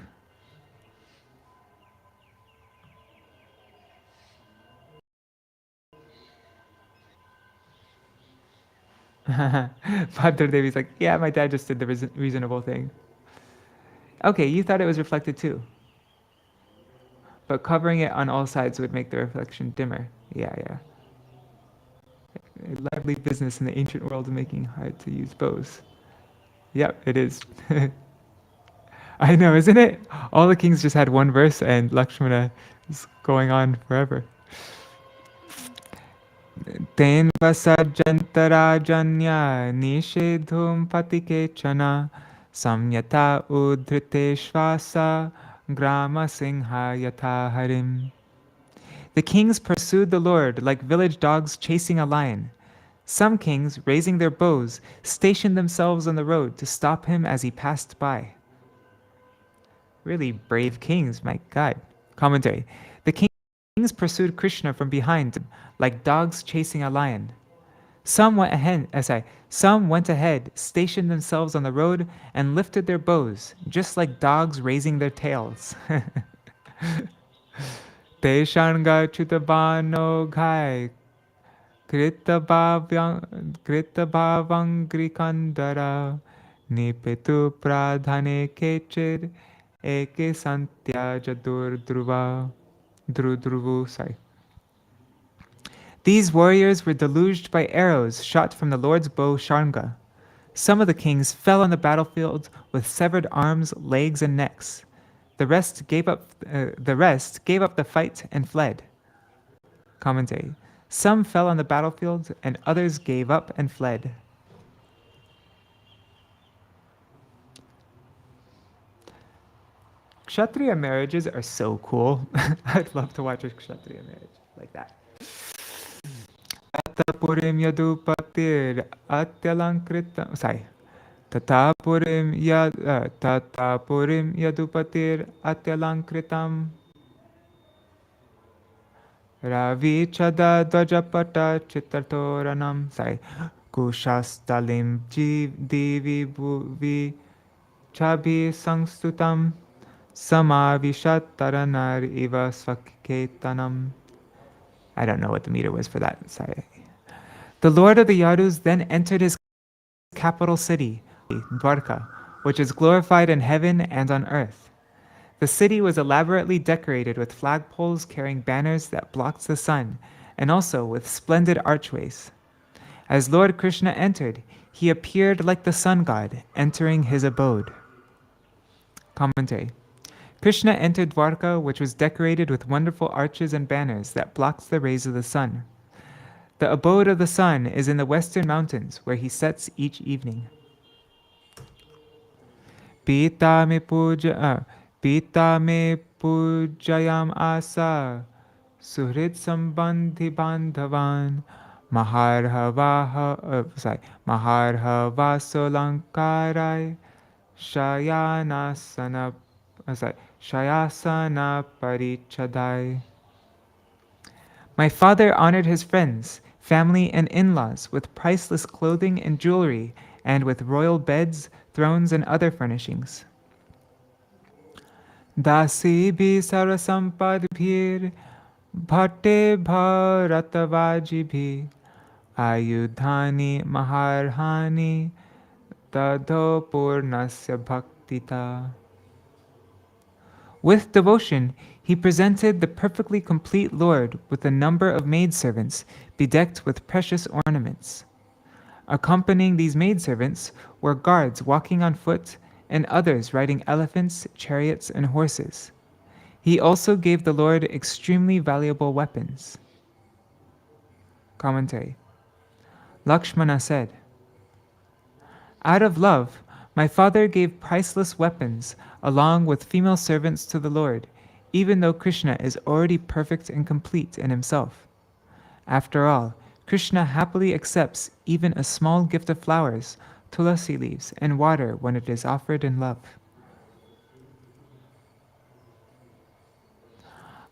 Bhadra Devi's like, yeah, my dad just did the reasonable thing. Okay, you thought it was reflected too. But covering it on all sides would make the reflection dimmer. Yeah. A lively business in the ancient world of making hard to use bows. Yep, it is. I know, isn't it? All the kings just had 1 verse and Lakshmana is going on forever. Ten vasarjantarajanya nishedhum patikechana samyata udhrite shvasa grama singha yatha harim. The kings pursued the Lord like village dogs chasing a lion. Some kings, raising their bows, stationed themselves on the road to stop him as he passed by. Really brave kings, my God. Commentary. The kings pursued Krishna from behind like dogs chasing a lion. Some went ahead, stationed themselves on the road, and lifted their bows, just like dogs raising their tails. Te shanga chutabano ghai kritabhavangrikandara nipetu pradhane kechir eke santya jadur drudruvu. These warriors were deluged by arrows shot from the Lord's bow Sharanga. Some of the kings fell on the battlefield with severed arms, legs, and necks. The rest gave up the fight and fled. Commentary. Some fell on the battlefield and others gave up and fled. Kshatriya marriages are so cool. I'd love to watch a Kshatriya marriage like that. Tatapurim yadupatir atyalankritam. Tatapurim yadupatir atyalankritam. Ravi chada dvajapata chitartoranam. Kushastalim divi bhuvi chabi sangstutam. Samavishat taranar iva svaketanam. I don't know what the meter was for that. Sorry. The Lord of the Yadus then entered his capital city, Dwarka, which is glorified in heaven and on earth. The city was elaborately decorated with flagpoles carrying banners that blocked the sun, and also with splendid archways. As Lord Krishna entered, he appeared like the sun god entering his abode. Commentary. Krishna entered Dwarka, which was decorated with wonderful arches and banners that blocked the rays of the sun. The abode of the sun is in the western mountains, where he sets each evening. Pita me pujayam asa, suhrid sambandhi bandhavan, maharhavasolankarai, shayasana parichadai. My father honored his friends, family, and in-laws with priceless clothing and jewelry, and with royal beds, thrones, and other furnishings. Dasi bhi sarasampadbhir bhatte bharatavaji bhi ayudhani maharhani tadho purnasya bhaktita. With devotion, he presented the perfectly complete Lord with a number of maidservants bedecked with precious ornaments. Accompanying these maidservants were guards walking on foot and others riding elephants, chariots, and horses. He also gave the Lord extremely valuable weapons. Commentary. Lakshmana said, "Out of love, my father gave priceless weapons along with female servants to the Lord, even though Krishna is already perfect and complete in himself. After all, Krishna happily accepts even a small gift of flowers, tulasi leaves, and water when it is offered in love."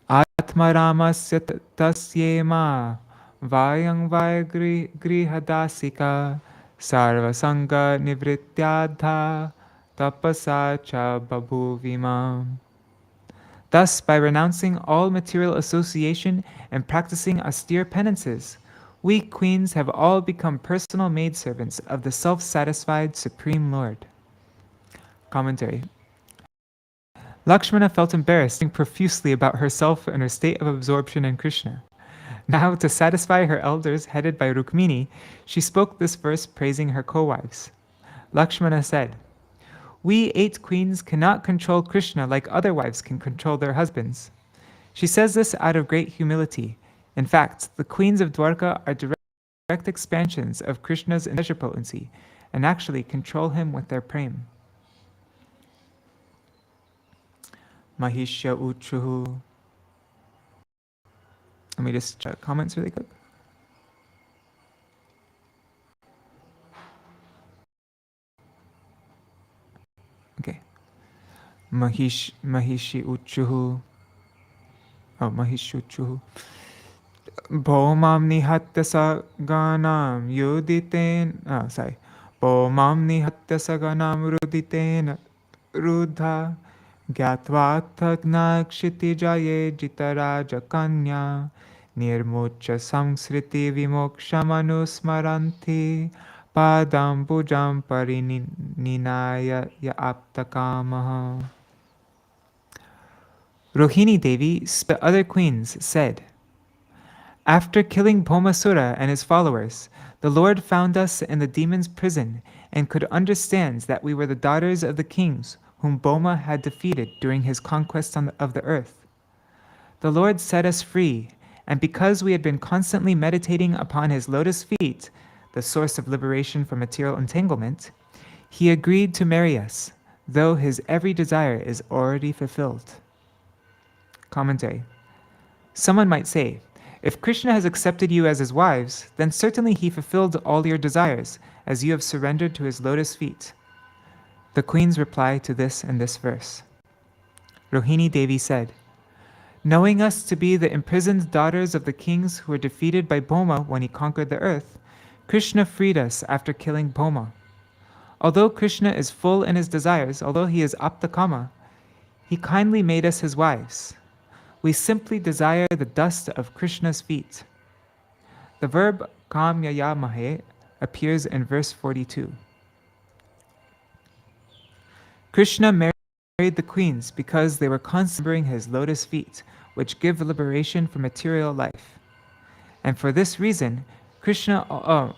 Atmaramasya tasyema vayang grihadasika sarvasanga nivrityadha tapasa cha babhuvima. Thus, by renouncing all material association and practicing austere penances, we queens have all become personal maidservants of the self-satisfied Supreme Lord. Commentary. Lakshmana felt embarrassed, thinking profusely about herself and her state of absorption in Krishna. Now, to satisfy her elders, headed by Rukmini, she spoke this verse praising her co-wives. Lakshmana said, "We 8 queens cannot control Krishna like other wives can control their husbands." She says this out of great humility. In fact, the queens of Dwarka are direct expansions of Krishna's pleasure potency and actually control him with their prem. Mahishya Uchuhu. Let me just check comments really quick. Okay. Mahishi Uchuhu. Oh, Mahishuchuhu. Bhomam nihatya saganam yuditen. Bhomam nihatya saganam ruditen rudha gyatvatha gnakshitijaye jitaraja kanya nirmucha samsriti vimokshamanusmaranti padam bujam parininaya ya aptakamaha. Rohini Devi, the other queens, said, "After killing Bhaumasura and his followers, the Lord found us in the demon's prison and could understand that we were the daughters of the kings whom Bhoma had defeated during his conquest of the earth. The Lord set us free, and because we had been constantly meditating upon his lotus feet, the source of liberation from material entanglement, he agreed to marry us, though his every desire is already fulfilled." Commentary. Someone might say, if Krishna has accepted you as his wives, then certainly he fulfilled all your desires, as you have surrendered to his lotus feet. The queens reply to this in this verse. Rohini Devi said, "Knowing us to be the imprisoned daughters of the kings who were defeated by Bhoma when he conquered the earth, Krishna freed us after killing Bhoma. Although Krishna is full in his desires, although he is aptakama, he kindly made us his wives. We simply desire the dust of Krishna's feet." The verb kamyayamahe appears in verse 42. Krishna married the queens because they were constantly wearing his lotus feet, which give liberation from material life. And for this reason, also,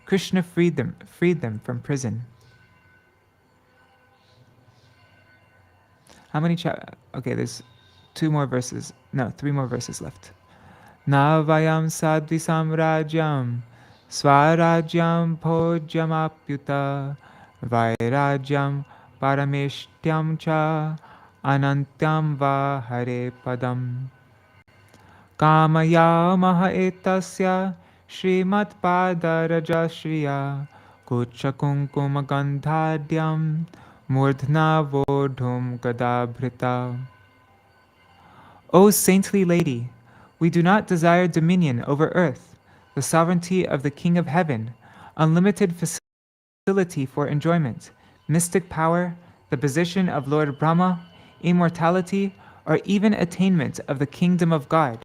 Krishna freed them from prison. How many okay, there's 3 more verses left. Navayam sadvi samrajyam swarajyam bhojyamapyuta vairajyam parameshtyam cha anantyam va hare padam kamayamaha etasya Śrīmad-Bhāgavatam kuchakunkumagandhadyam murdhna vodhum gadabhrita. O saintly lady, we do not desire dominion over earth, the sovereignty of the King of Heaven, unlimited facility for enjoyment, mystic power, the position of Lord Brahma, immortality, or even attainment of the kingdom of God.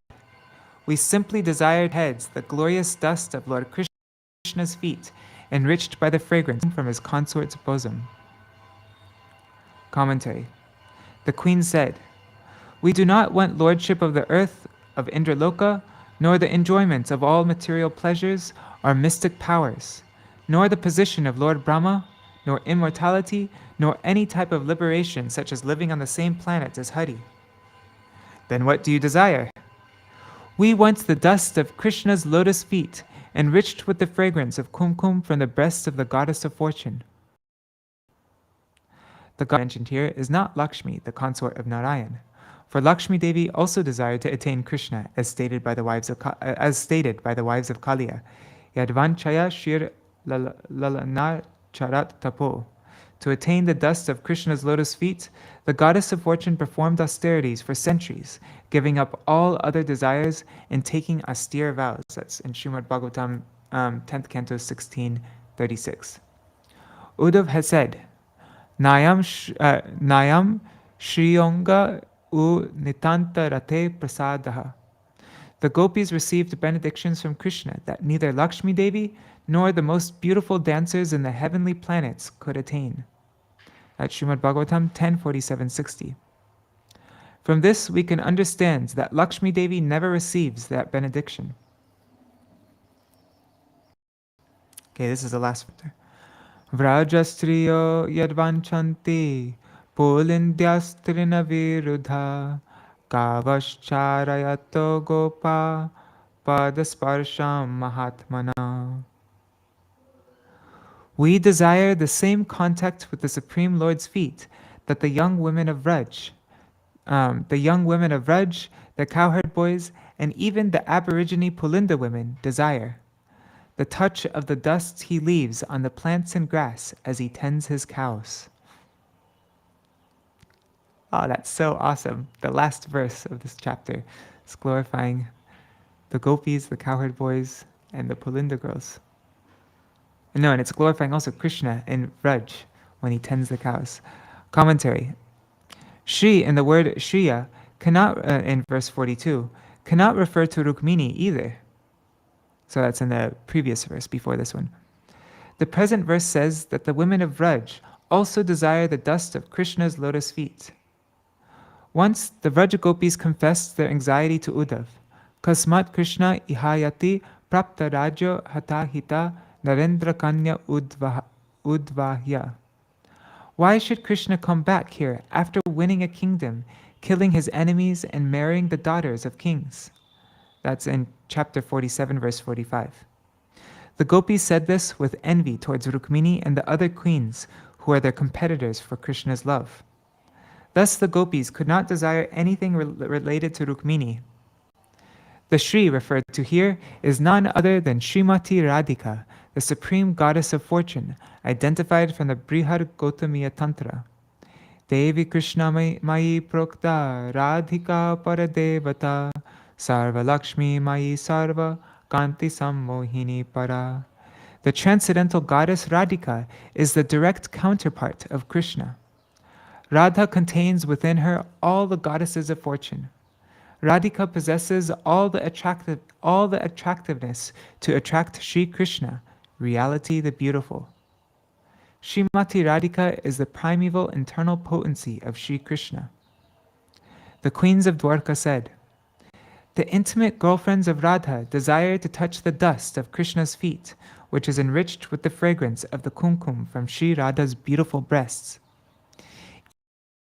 We simply desired heads, the glorious dust of Lord Krishna's feet, enriched by the fragrance from his consort's bosom. Commentary. The queen said, we do not want lordship of the earth, of Indraloka, nor the enjoyment of all material pleasures or mystic powers, nor the position of Lord Brahma, nor immortality, nor any type of liberation such as living on the same planet as Hari. Then what do you desire? We want the dust of Krishna's lotus feet, enriched with the fragrance of kumkum from the breast of the goddess of fortune. The goddess mentioned here is not Lakshmi, the consort of Narayan, for Lakshmi Devi also desired to attain Krishna, as stated by the wives of Kaliya. Yadvanchaya shir lalana charat tapo. To attain the dust of Krishna's lotus feet, the goddess of fortune performed austerities for centuries, giving up all other desires and taking austere vows. That's in Śrīmad-Bhāgavatam 10th Canto 16.36. Uddhav has said, Nayam Shriyonga u Nitanta Rate Prasadaha. The gopis received benedictions from Krishna that neither Lakshmi Devi nor the most beautiful dancers in the heavenly planets could attain. That's Śrīmad-Bhāgavatam 10.47.60. From this, we can understand that Lakshmi Devi never receives that benediction. Okay, this is the last factor. Vrajastriyo yadvanchanti pulindyasтрina virudha kavascharayato gopa padasparsham mahatmana. We desire the same contact with the Supreme Lord's feet that the young women of Vraj, the cowherd boys, and even the aborigine Pulinda women desire. The touch of the dust he leaves on the plants and grass as he tends his cows. Oh, that's so awesome. The last verse of this chapter is glorifying the gopis, the cowherd boys, and the Pulinda girls. No, and it's glorifying also Krishna in Vraj when he tends the cows. Commentary. Shri in the word Shriya cannot, in verse 42, cannot refer to Rukmini either. So that's in the previous verse before this one. The present verse says that the women of Vraj also desire the dust of Krishna's lotus feet. Once the Vraj gopis confessed their anxiety to Uddhav. Kasmat Krishna ihayati prapta rajo hata hita Narendra Kanya Udvahya. Why should Krishna come back here after winning a kingdom, killing his enemies, and marrying the daughters of kings? That's in chapter 47, verse 45. The gopis said this with envy towards Rukmini and the other queens who are their competitors for Krishna's love. Thus the gopis could not desire anything related to Rukmini. The Shri referred to here is none other than Srimati Radhika, the supreme goddess of fortune, identified from the Brihad Gautamiya Tantra. Devi Krishna Mayi Prokta Radhika Paradevata Sarva Lakshmi Mayi Sarva Kanti Sammohini Para. The transcendental goddess Radhika is the direct counterpart of Krishna. Radha contains within her all the goddesses of fortune. Radhika possesses all the attractiveness to attract Sri Krishna, reality the beautiful. Srimati Radhika is the primeval internal potency of Sri Krishna. The queens of Dwarka said, the intimate girlfriends of Radha desire to touch the dust of Krishna's feet, which is enriched with the fragrance of the kumkum from Sri Radha's beautiful breasts.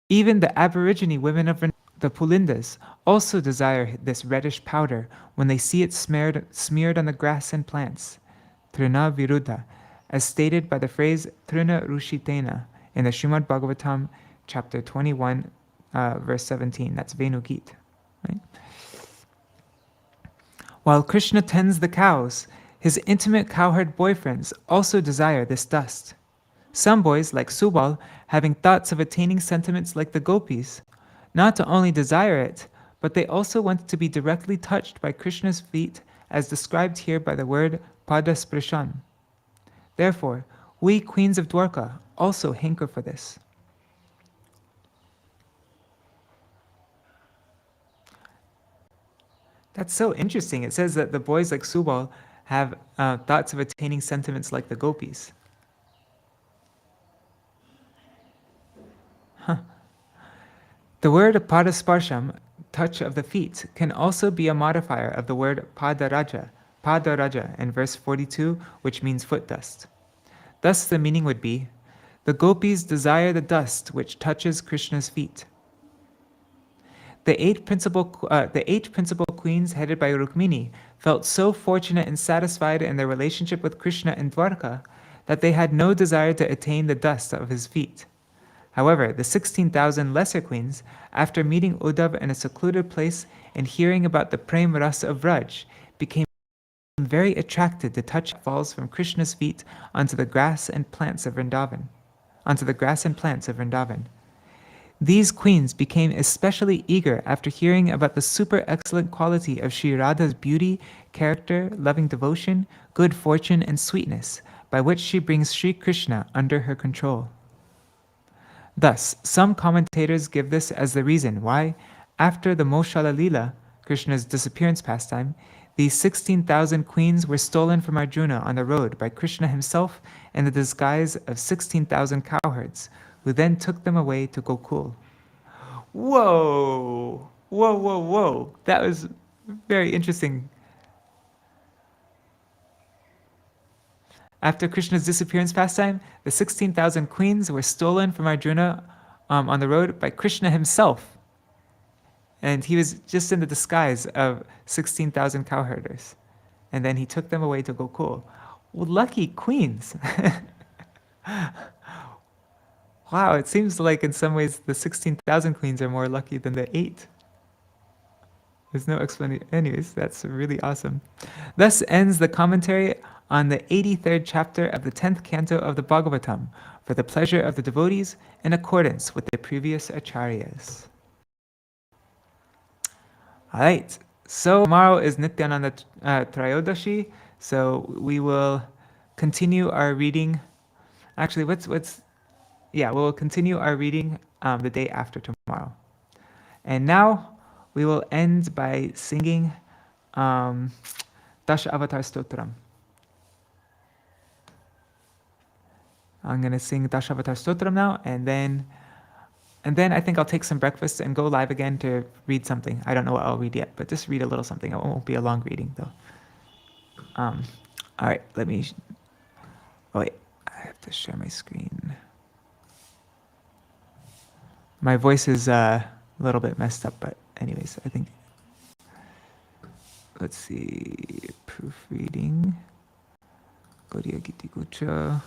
Even the Aborigine women of the Pulindas also desire this reddish powder when they see it smeared on the grass and plants, Trina Viruddha, as stated by the phrase Trina Rushitena in the Śrīmad-Bhāgavatam chapter 21, verse 17. That's Venugit. Right? While Krishna tends the cows, his intimate cowherd boyfriends also desire this dust. Some boys, like Subal, having thoughts of attaining sentiments like the gopis, not only desire it, but they also want to be directly touched by Krishna's feet as described here by the word padasprashan. Therefore, we queens of Dwarka also hanker for this. That's so interesting. It says that the boys like Subal have thoughts of attaining sentiments like the gopis. The word padasparsham, touch of the feet, can also be a modifier of the word padaraja in verse 42, which means foot dust. Thus the meaning would be, the gopis desire the dust which touches Krishna's feet. The eight principal queens headed by Rukmini felt so fortunate and satisfied in their relationship with Krishna in Dwarka that they had no desire to attain the dust of his feet. However, the 16,000 lesser queens, after meeting Uddhav in a secluded place and hearing about the prem rasa of Vraj, became very attracted to touch falls from Krishna's feet onto the grass and plants of Vrindavan. These queens became especially eager after hearing about the super excellent quality of Sri Radha's beauty, character, loving devotion, good fortune, and sweetness, by which she brings Sri Krishna under her control. Thus, some commentators give this as the reason why, after the Moshala Lila, Krishna's disappearance pastime, these 16,000 queens were stolen from Arjuna on the road by Krishna himself in the disguise of 16,000 cowherds, who then took them away to Gokul. Whoa! Whoa, whoa, whoa! That was very interesting. After Krishna's disappearance pastime, the 16,000 queens were stolen from Arjuna on the road by Krishna himself. And he was just in the disguise of 16,000 cowherders. And then he took them away to Gokul. Well, lucky queens. Wow, it seems like in some ways the 16,000 queens are more lucky than the 8. There's no explanation. Anyways, that's really awesome. Thus ends the commentary on the 83rd chapter of the 10th canto of the Bhagavatam for the pleasure of the devotees in accordance with the previous acharyas. All right, so tomorrow is Nityananda Trayodashi, so we will continue our reading. Actually, we'll continue our reading the day after tomorrow. And now we will end by singing Dasha Avatar Stotram. I'm going to sing Dasha Avatar Stotram now, and then I think I'll take some breakfast and go live again to read something. I don't know what I'll read yet, but just read a little something. It won't be a long reading, though. All right, oh wait, I have to share my screen. My voice is a little bit messed up, but anyways, I think, let's see, proofreading, Gaudiya Giti Gucha.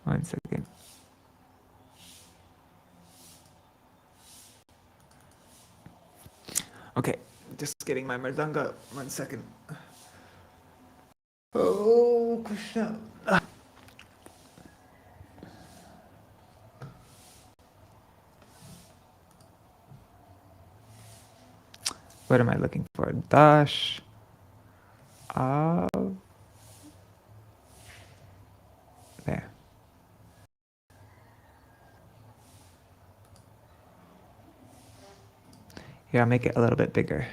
1 second. Okay, just getting my mridanga. 1 second. Oh, Krishna. What am I looking for? Dash. There. Here, I'll make it a little bit bigger.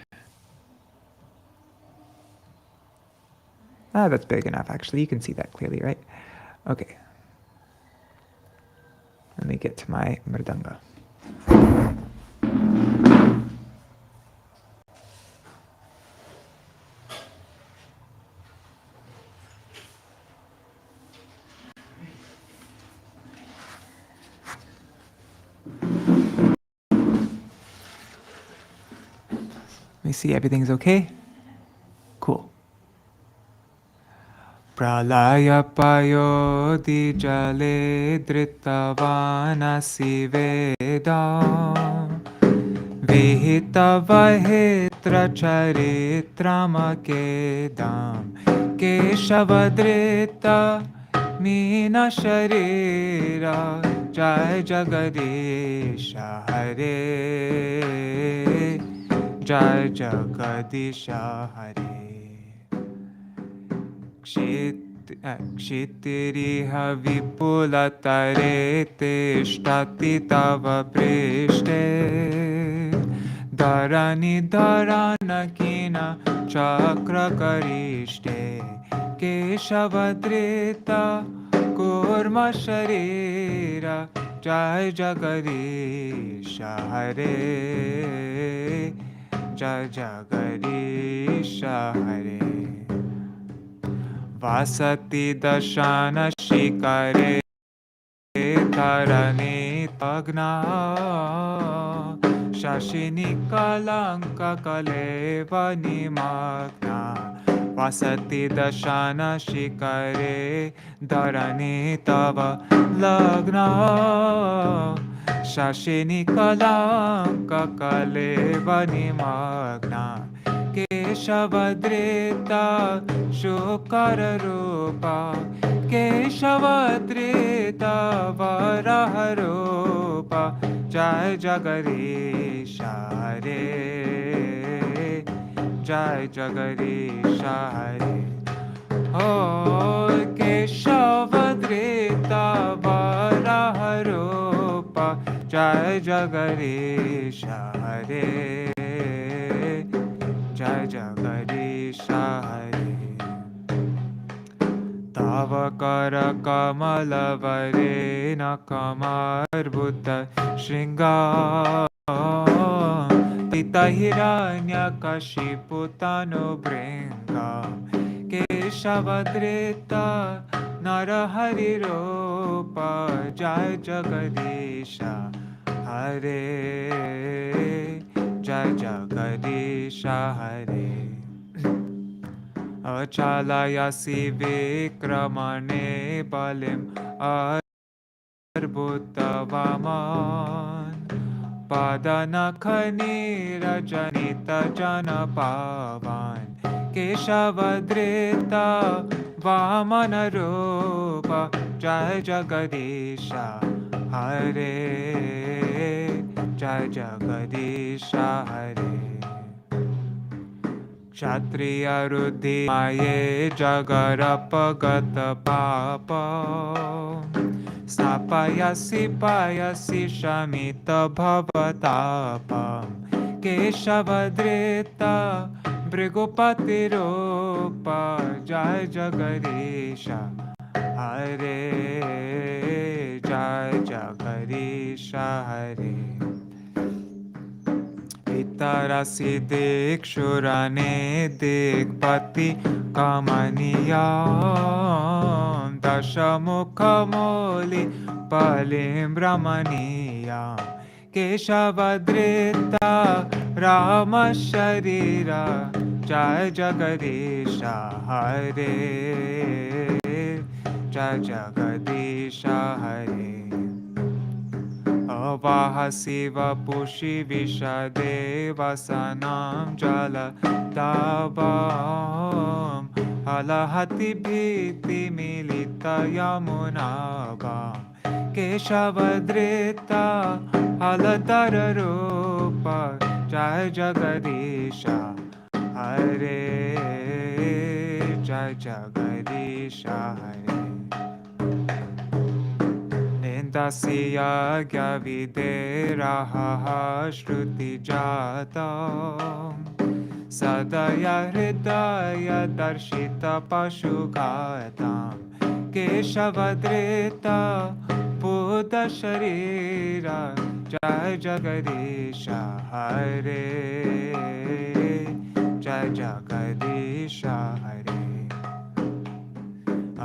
That's big enough, actually. You can see that clearly, right? Okay. Let me get to my mridanga. me see everything's okay. Cool. Pralaya payodi jale drittavanasi vedam Vihita vahitra charitramakedam Keshavadrita Mina Sharira Jai Jagadisha Hare Jai Jagadisha Hare Kshitiriha Vipulatare Tishtati Tava Prishte Dharani Dharanakina Cakravartī Keshavadrita Kurma Sharira Jai Jagadisha Hare Jai Jagadisha Hare Vasati Dashana Shikare Dharani Tagna Shashini Kalanka Kaleva Nimagna Vasati Dashana Shikare Dharani Tava Lagna Shashini Kalanka Kaleva Nimagna Keshavadrita Shukara Rupa Keshavadrita Varāhadeva Jai Jagadisha Hare Jai Jagadisha Hare Oh Keshavadrita Varāhadeva Jai Jagadisha Hare Jai Jagadisha Hare Tava Kara Kamala Varena Kamarbuta Shringa Tita Hiranya Kashiputano Bringa Keshavadrita Narahari Rupa Jai Jagadisha Hare Jai Jagadisha Hare Achalayasi Vikramane Balim Arbutavaman Padanakhani Rajanita Janapavan Keshavadrita Vamana Rupa Jai Jagadisha Hare Jai Jagadisha Hare Kshatriya Ruddhi Maye Jagarapagata Papa Snapayasi Payasi Shamita Bhavatapam Keshavadrita Brigupati Rupa Jai Jagadisha Hare Jai Jagadisha Hare Vitarasi Dikshurane Dikpati Kamaniyam Dashamukhamoli Palim Brahmaniyam Keshavadrita Rama Sharira Jai Jagadisha Hare Jai Jagadisha Hare Avahasiva Pushi Vishadeva Sanam Jala Dabam Alahati Bhiti Milita Yamunabam Keshavadrita Aladara Rupa Jai Jagadisha Hare Jai Jagadisha Hare Nindasya Gyavideraha Shruti Jatam Sadaya Hridaya Darshita Pashugatam Keshavadrita Buddha Sharira Jai Jagadisha Hare Jai Jagadisha Hare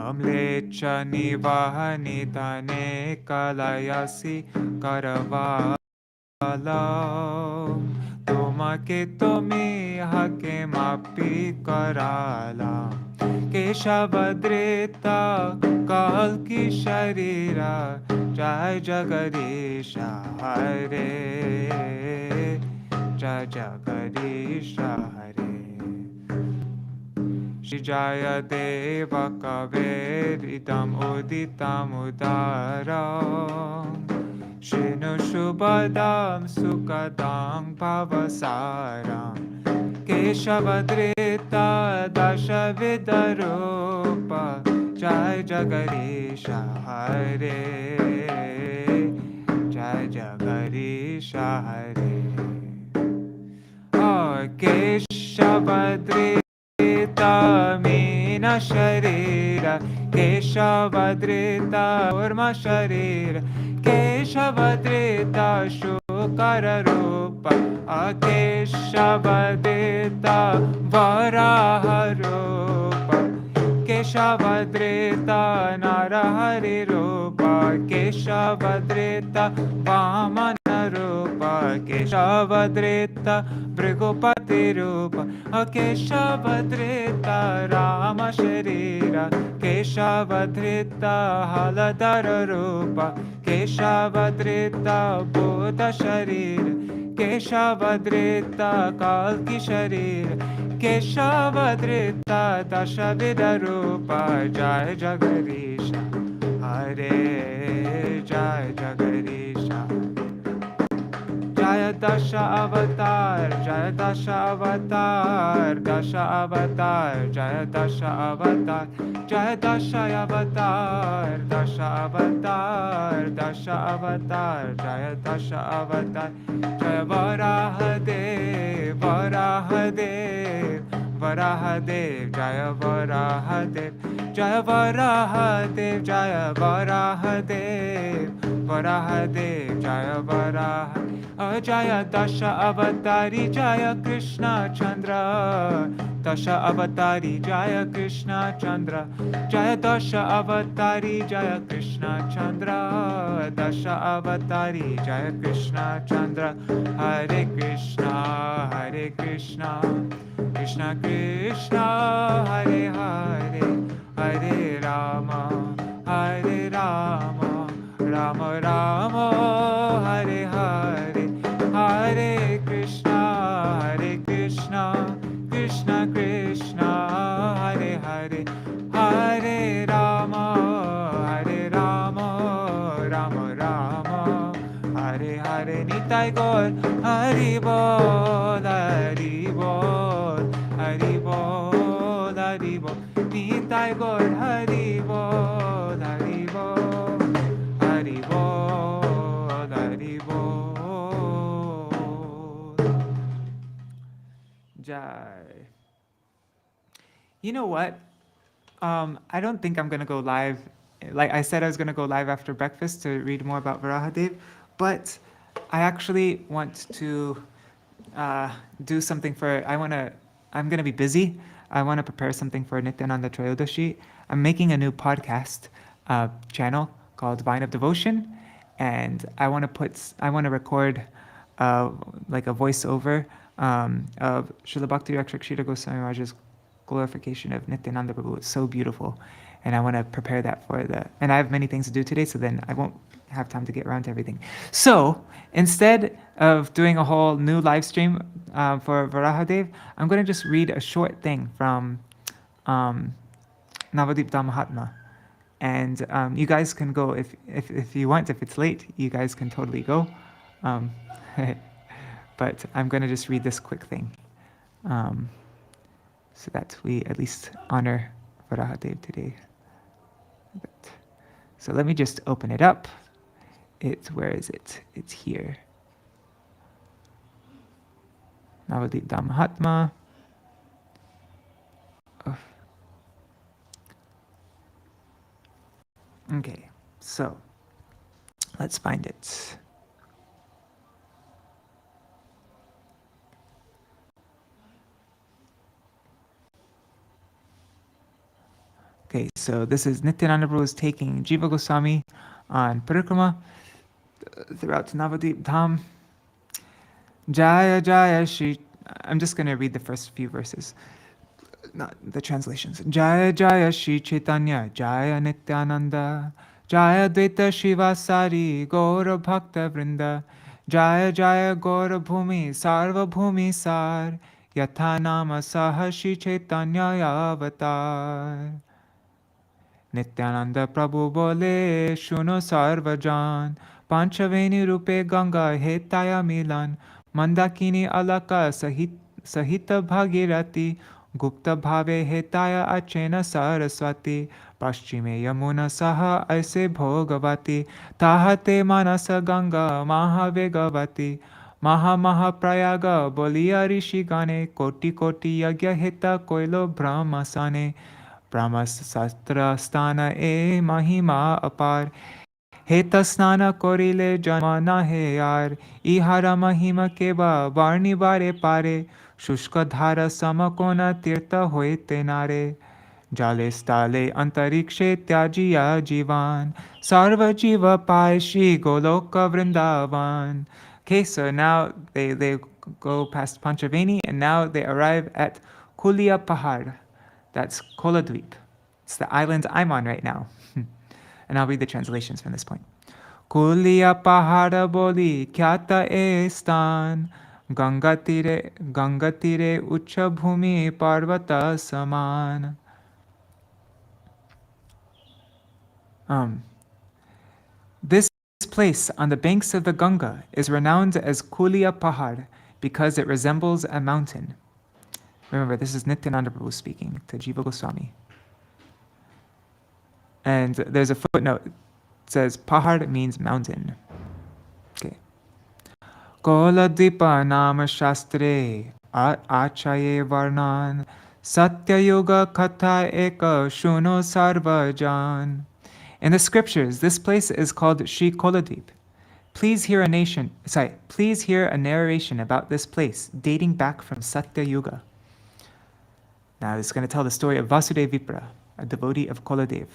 Amlecha Nivahani Dhane Kalayasi Karavala ke tumi hake mapi karala Keshavadrita kalki sharira Jai Jagarisha Hare Jai Jagarisha Hare Shri Jaya Deva Kaveridam Uditam Udaram Shinu Shubhadam Sukadam Pavasaram Keshavadrita Dasha Vidarupa Jai Jagarisha Hare Jai Jagarisha Hare Keshavadrita Mina Sharira Keshavadrita Urma Sharira Keshavadrita Shukara Rupa Keshavadrita Varaha Rupa Keshavadrita Narahari Rupa Keshavadrita Vamana Rupa Keshavadrita Brigopati Rupa Keshavadrita Rama Sharira Keshavadrita Haladara Rupa Keshavadrita Buddha Sharira Keshavadrita Kalki Sharira Keshavadrita Dashavida Rupa Jai Jagarisha Hare Jai Jagarisha Jaya Dasha Avatar Jaya Dasha Avatar Dasha Avatar Jaya Dasha Avatar Jaya Dasha Avatar Dasha Avatar Dasha Avatar Jaya Dasha Avatar Jaya Varāhadev Varāhadev Varāhadev Jaya Varāhadev Jaya Varāhadev Jaya Varāhadev Varāhadev Jaya Varāhadev Jaya Dasha Avatari Jaya Krishna Chandra Dasha Avatari Jaya Krishna Chandra Jaya Dasha Avatari Jaya Krishna Chandra Dasha Avatari Jaya Krishna Chandra Hare Krishna Krishna Krishna Hare Hare Hare Rama Rama Rama Hare Hare Hare Krishna Krishna Krishna Hare Hare Hare Rama Rama Rama Hare Hare Nitai Gaur Hari Bol Hari Bol Hari Bol Hari Bol Nitai Gaur Hari Bol Hari Bol Hari Bol Hari Bol Jai. You know what? I don't think I'm going to go live. Like I said, I was going to go live after breakfast to read more about Varāhadeva, but I actually want to do something for, I'm going to be busy. I want to prepare something for Nityananda Trayodashi. I'm making a new podcast channel called Vine of Devotion, and I want to record like a voiceover of Srila Bhakti Rakshak Goswami Maharaj's glorification of Nityananda Prabhu. It's so beautiful, and I want to prepare that and I have many things to do today, so then I won't have time to get around to everything. So instead of doing a whole new live stream for Varāhadeva, I'm going to just read a short thing from Navadvīpa-dhāma-māhātmya, and you guys can go if you want. If it's late, you guys can totally go, but I'm going to just read this quick thing. So that we at least honor Varāhadeva today. So let me just open it up. Where is it? It's here. Navadvīpa-dhāma-māhātmya. Okay, so let's find it. Okay, so this is Nityananda Prabhu is taking Jiva Goswami on parikrama throughout Navadvīpa-dhāma. Jaya Jaya Shri. I'm just going to read the first few verses, not the translations. Jaya Jaya Shri Chaitanya, Jaya Nityananda, Jaya Dvaita Shivasari, Gaura Bhakta Vrinda, Jaya Jaya Gaura Bhumi, Sarva Bhumi Sar, Yatha Nama Saha Shri Chaitanya Avatar. Nityananda Prabhu Bole, Shuno Sarvajan, Panchaveni Rupe Ganga Hetaya Milan, Mandakini Alaka Sahita Bhagirati, Gupta Bhave Hetaya Achena Saraswati, Paschime Yamuna Saha Aise Bhogavati, Tahate Manasa Ganga Mahavegavati, Maha Prayaga Bolia Rishigane, Koti Koti Yagya Heta Koilo Brahmasane, Brahmasastra Sthana e Mahima Apar, Heta Snana Korile Janmana Heyar, Ihara Mahima Keba Varni Bare Pare, Shushka Dhara Samakona Tirtha Hoite Nare, Jale Stale Antarikshe Tyajiya Jivan, Sarva Jiva Pai Shri Goloka Vrindavan. Okay, so now they go past Panchaveni and now they arrive at Kulia Pahad. That's Koladweep. It's the island I'm on right now. And I'll read the translations from this point. Kulia Pahada Boli Kyata Estan Gangatire Ucha Bhumi Parvata Saman. This place on the banks of the Ganga is renowned as Kulia Pahad because it resembles a mountain. Remember, this is Nityananda Prabhu speaking to Jiva Goswami. And there's a footnote. It says, Pahad means mountain. Okay. Koladvipa nama shastre achaye varnan satya yoga katha eka shuno sarva jan. In the scriptures, this place is called Shri Koladvip. Please hear a narration about this place dating back from Satya Yuga. Now it's going to tell the story of Vasudeva Vipra, a devotee of Koladev.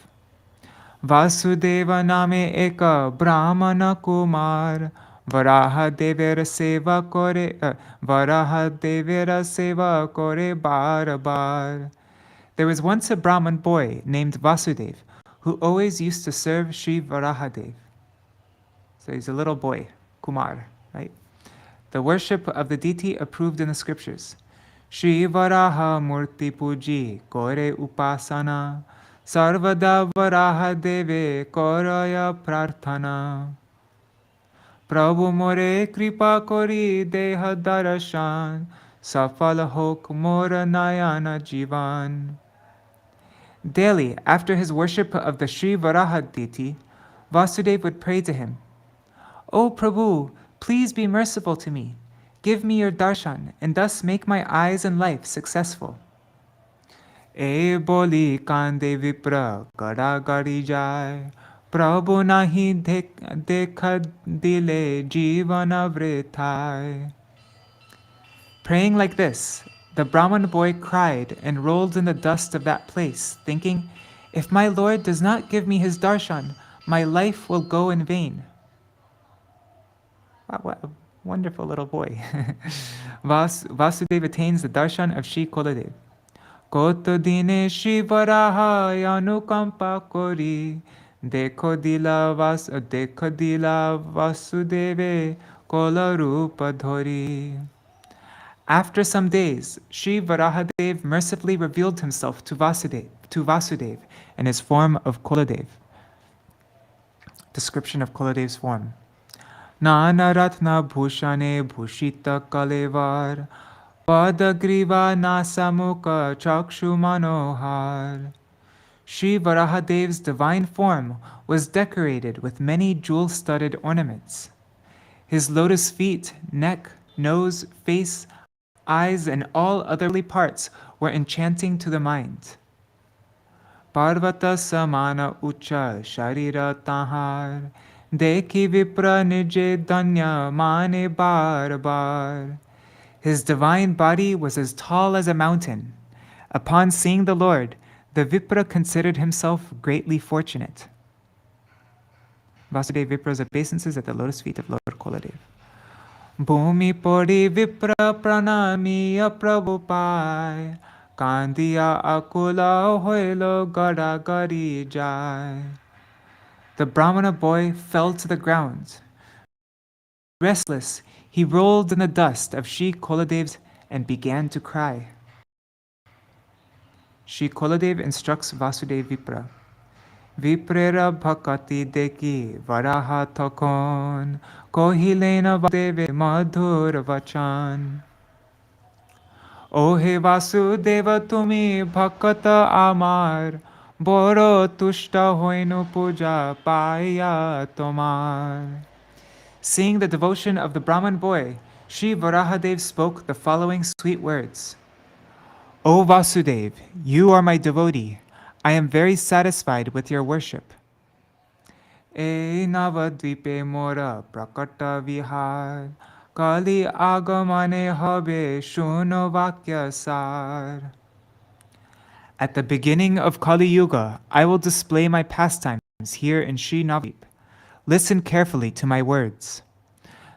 Vasudeva name eka brahmana kumar, Varāhadevera seva kore bar bar. There was once a Brahman boy named Vasudeva who always used to serve Sri Varāhadeva. So he's a little boy, Kumar, right? The worship of the deity approved in the scriptures. Shri Varaha Murti Puji Kore Upasana Sarvada Varāhadeve Koraya Prarthana Prabhu More Kripa Kori Deha Darashan Safala Hok Mora Nayana Jivan. Daily, after his worship of the Sri Varaha deity, Vasudeva would pray to him, O Prabhu, please be merciful to me. Give me your darshan, and thus make my eyes and life successful. E boli kande vipra gada gadi jai, Prabhu nahi dekha dile jivana vrithai. Praying like this, the Brahman boy cried and rolled in the dust of that place, thinking, if my Lord does not give me his darshan, my life will go in vain. Wow, what a wonderful little boy. Vasudeva attains the darshan of Shri Koladev. Koto dine Shri Varaha anukampa kori, dekho dila Vasudeve kola rupa dhori. After some days, Shri Varahadev mercifully revealed himself to Vasudeva in his form of Koladev. Description of Koladev's form. Nana Ratna Bhushane Bhushita Kalevar Padagriva Nasamukha Chakshu Manohar. Shri Varahadev's divine form was decorated with many jewel-studded ornaments. His lotus feet, neck, nose, face, eyes, and all otherly parts were enchanting to the mind. Parvata samana ucha sharira tahar, dekhi vipra nije danya mane bar bar. His divine body was as tall as a mountain. Upon seeing the Lord, the Vipra considered himself greatly fortunate. Vasudeva Vipra's obeisances at the lotus feet of Lord Koladev. Bhumi pori vipra pranamiya prabhupai, kandiya akula hoilo gara gari jai. The Brahmana boy fell to the ground. Restless, he rolled in the dust of Shri Kuladev's and began to cry. Shri Kuladev instructs Vasudeva Vipra. Viprera bhakati deki Varāhadeva kohilena Vasudeva madhur vachan. O he Vasudeva tumi bhakata amar, boro tushta hoinu puja paya tomar. Seeing the devotion of the Brahman boy, Shri Varāhadeva spoke the following sweet words. O Vasudeva, you are my devotee. I am very satisfied with your worship. E Navadvīpe mora prakata vihar, kali agamane habe shuno vakya sar. At the beginning of Kali Yuga, I will display my pastimes here in Sri Navadvīpa. Listen carefully to my words.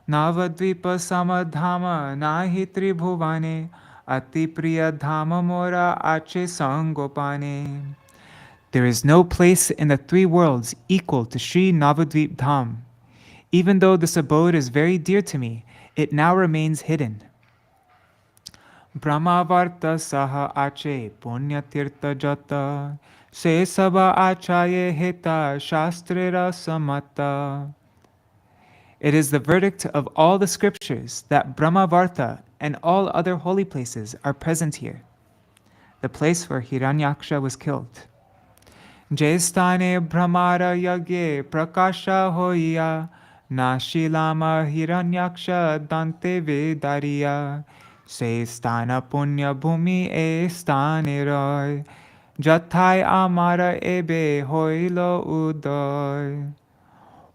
Navadvīpa-dhāma-māhātmya nahi tribhuvane, ati priya dhama mora ache sangopane. There is no place in the three worlds equal to Sri Navadvīpa-dhāma. Even though this abode is very dear to me, it now remains hidden. Brahmavarta saha ache punya tirtha jata, se saba achaye heta shastrera samata. It is the verdict of all the scriptures that Brahmavarta and all other holy places are present here, the place where Hiranyaksha was killed. Jestane Brahmara yagye prakasha hoya, nashilama Hiranyaksha dante vedariya, se stana punya bhumi e stane roy, jathai amara ebe hoilo udoy.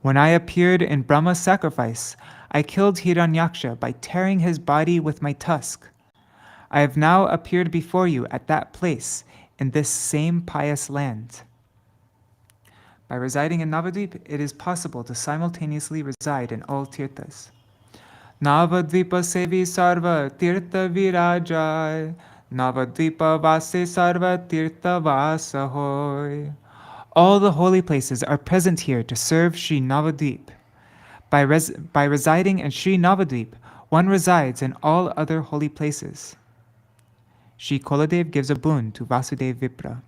When I appeared in Brahma's sacrifice, I killed Hiranyaksha by tearing his body with my tusk. I have now appeared before you at that place, in this same pious land. By residing in Navadvīpa, it is possible to simultaneously reside in all tirthas. Navadvīpa sevi sarva tirtha virajai, Navadvīpa vase sarva tirtha vasa hoy. All the holy places are present here to serve Sri Navadvīpa. By residing in Sri Navadvīpa, one resides in all other holy places. Shri Kuladev gives a boon to Vasudeva Vipra.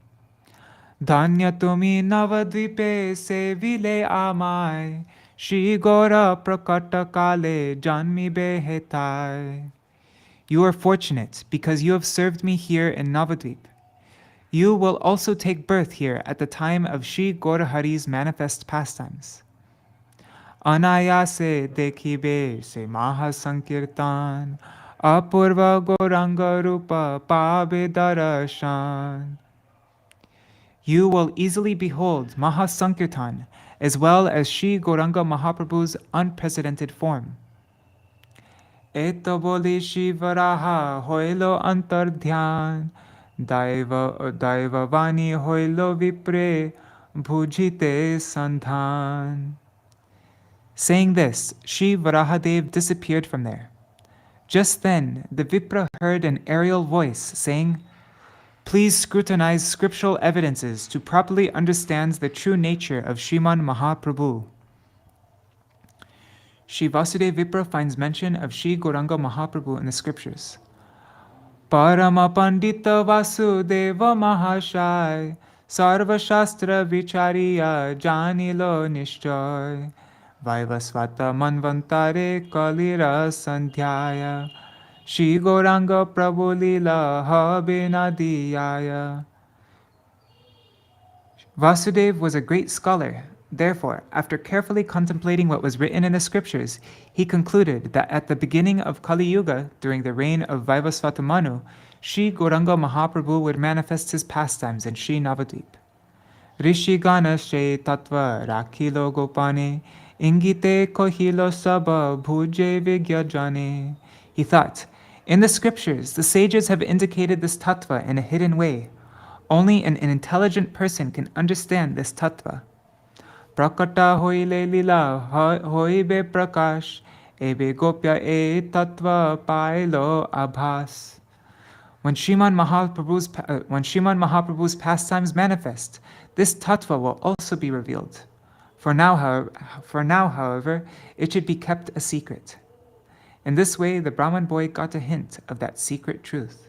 Dhanya tumi Navadvīpe se vile amai, Shri Gora prakata kale janmi behetai. You are fortunate because you have served me here in Navadvīpa. You will also take birth here at the time of Shri Gaurahari's manifest pastimes. Anayase dekhibe se mahasankirtan, apurva gauranga rupa pabe darshan. You will easily behold Mahasankirtan as well as Shri Gauranga Mahaprabhu's unprecedented form. Eto boli Shri Varaha hoilo antardhyan, Daiva vani hoilo vipre bhujite sandhan. Saying this, Shri Varāhadeva disappeared from there. Just then, the Vipra heard an aerial voice saying, "Please scrutinize scriptural evidences to properly understand the true nature of Śrīman Mahaprabhu." Shri Vasudeva Vipra finds mention of Shri Gauranga Mahaprabhu in the scriptures. Parama Pandita Vasudeva Mahashai, Sarva Shastra Vichariya Janilo Nishchoy, Vaivasvata Manvantare Kalira Sandhyaya, Shri Gauranga Prabhu Lila Habinadiyaya. Vasudeva was a great scholar. Therefore, after carefully contemplating what was written in the scriptures, he concluded that at the beginning of Kali Yuga, during the reign of Vaivasvata Manu, Shri Gauranga Mahaprabhu would manifest his pastimes in Sri Navadvīpa. Rishi Gana Shre Tattva Rakhilo Gopane, Ingite Kohilo Saba Bhuje Vigyajane. He thought, in the scriptures, the sages have indicated this tattva in a hidden way. Only an intelligent person can understand this tattva. Prakata hoile lila hoibe prakash, ebe gopya e tattva pailo abhas. When Srimad Mahaprabhu's pastimes manifest, this tattva will also be revealed. For now, however, it should be kept a secret. In this way, the Brahman boy got a hint of that secret truth.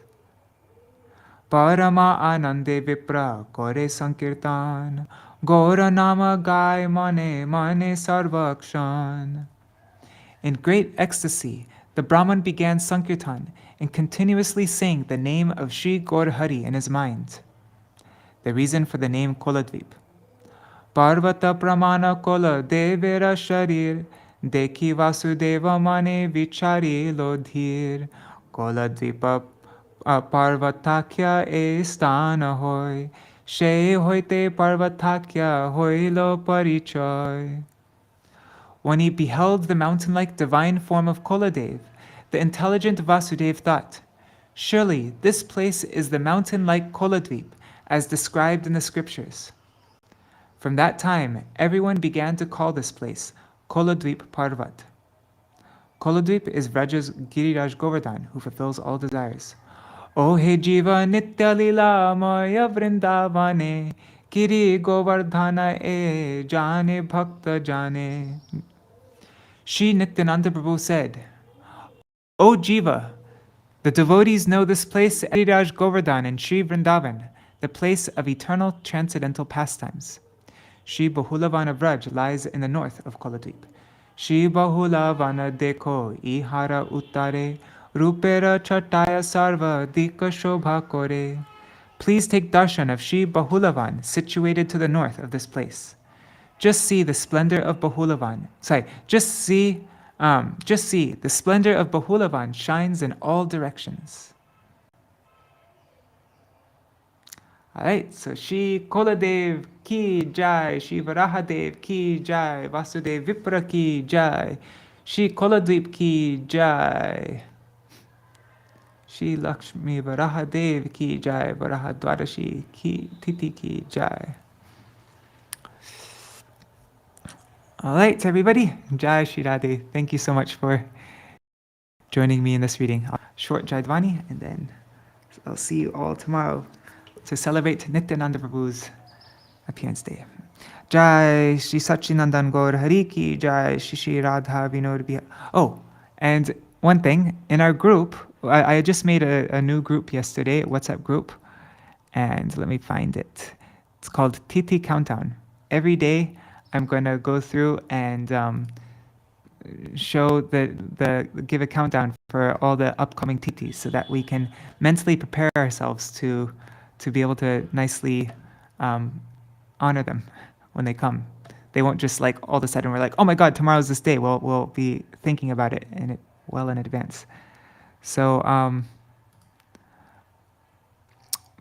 Parama anande vipra kore sankirtan, Gora nama gai mane sarvakshan. In great ecstasy, the Brahman began Sankirtan and continuously sang the name of Sri Gaur Hari in his mind. The reason for the name Koladvip. Parvata pramana kola devera sharir, dekhi vasudeva mane vichari lodhir, Koladvipa parvatakya e stana hoy, she hoite parvatakya hoilo parichoy. When he beheld the mountain-like divine form of Koladev, the intelligent Vasudev thought, surely this place is the mountain-like Koladvip, as described in the scriptures. From that time, everyone began to call this place Koladvip Parvat. Koladvip is Vraja's Giriraj Govardhan, who fulfills all desires. O he jiva nitya lila maya vrindavane, Giri Govardhana e jane bhakta jane. Shri Nityananda Prabhu said, O Jiva, the devotees know this place as Giriraj Govardhan and Shri Vrindavan, the place of eternal transcendental pastimes. Shri Bahulavana Vraj lies in the north of Koladvip. Shri Bahulavana dekho ihara uttare, rupera chataya sarva dika shobha kore. Please take darshan of Shri Bahulavan, situated to the north of this place. Just see the splendor of Bahulavan. Just see the splendor of Bahulavan shines in all directions. All right, so Shri Koladev ki jai, Shri Varāhadeva ki jai, Vasudeva Vipra ki jai, Shri Koladvip ki jai, Shri Lakshmi Varāhadeva ki jai, Varāhadvarashi ki Titi ki jai. All right, everybody. Jai Shri Radhe. Thank you so much for joining me in this reading. Short Jaidvani, and then I'll see you all tomorrow to celebrate Nityananda Prabhu's appearance day. Jai Shri Sachinandan Gaur Hari Ki Jai Shri Shri Radha Vinod Bihari. Oh, and one thing, in our group, I just made a new group yesterday, a WhatsApp group, and let me find it. It's called Titi Countdown. Every day, I'm going to go through and give a countdown for all the upcoming titis, so that we can mentally prepare ourselves to be able to nicely honor them when they come. They won't just like all of a sudden we're like, oh my God, tomorrow's this day. We'll be thinking about it well in advance. So,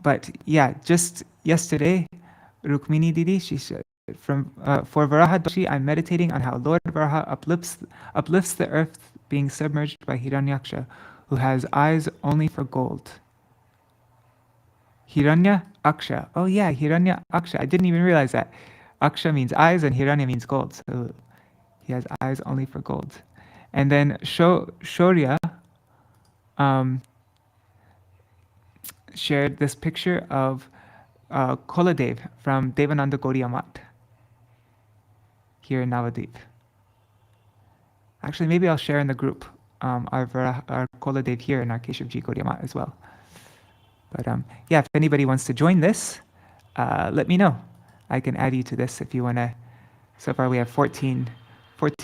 but yeah, just yesterday, Rukmini Didi, she said, for Varāhadeva, I'm meditating on how Lord Varaha uplifts the earth being submerged by Hiranyaksha, who has eyes only for gold. Hiranya Aksha. Oh yeah, Hiranya Aksha. I didn't even realize that. Aksha means eyes and Hiranya means gold. So he has eyes only for gold. And then Shaurya shared this picture of Koladev from Devananda Gaudiya Math here in Navadvīpa. Actually, maybe I'll share in the group our Koladev here in our Keshavji Gaudiya Math as well. But yeah, if anybody wants to join this, let me know. I can add you to this if you want to. So far we have 14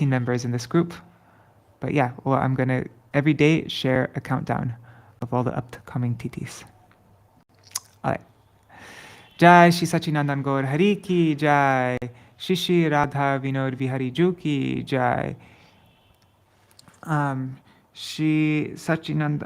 members in this group. But yeah, well, I'm going to every day share a countdown of all the upcoming titis. All right. Jai Shri Sachinandan Gaur Hari Ki Jai, Shri Shri Radha Vinod Vihari Ju Ki Jai, Shri Sachinand,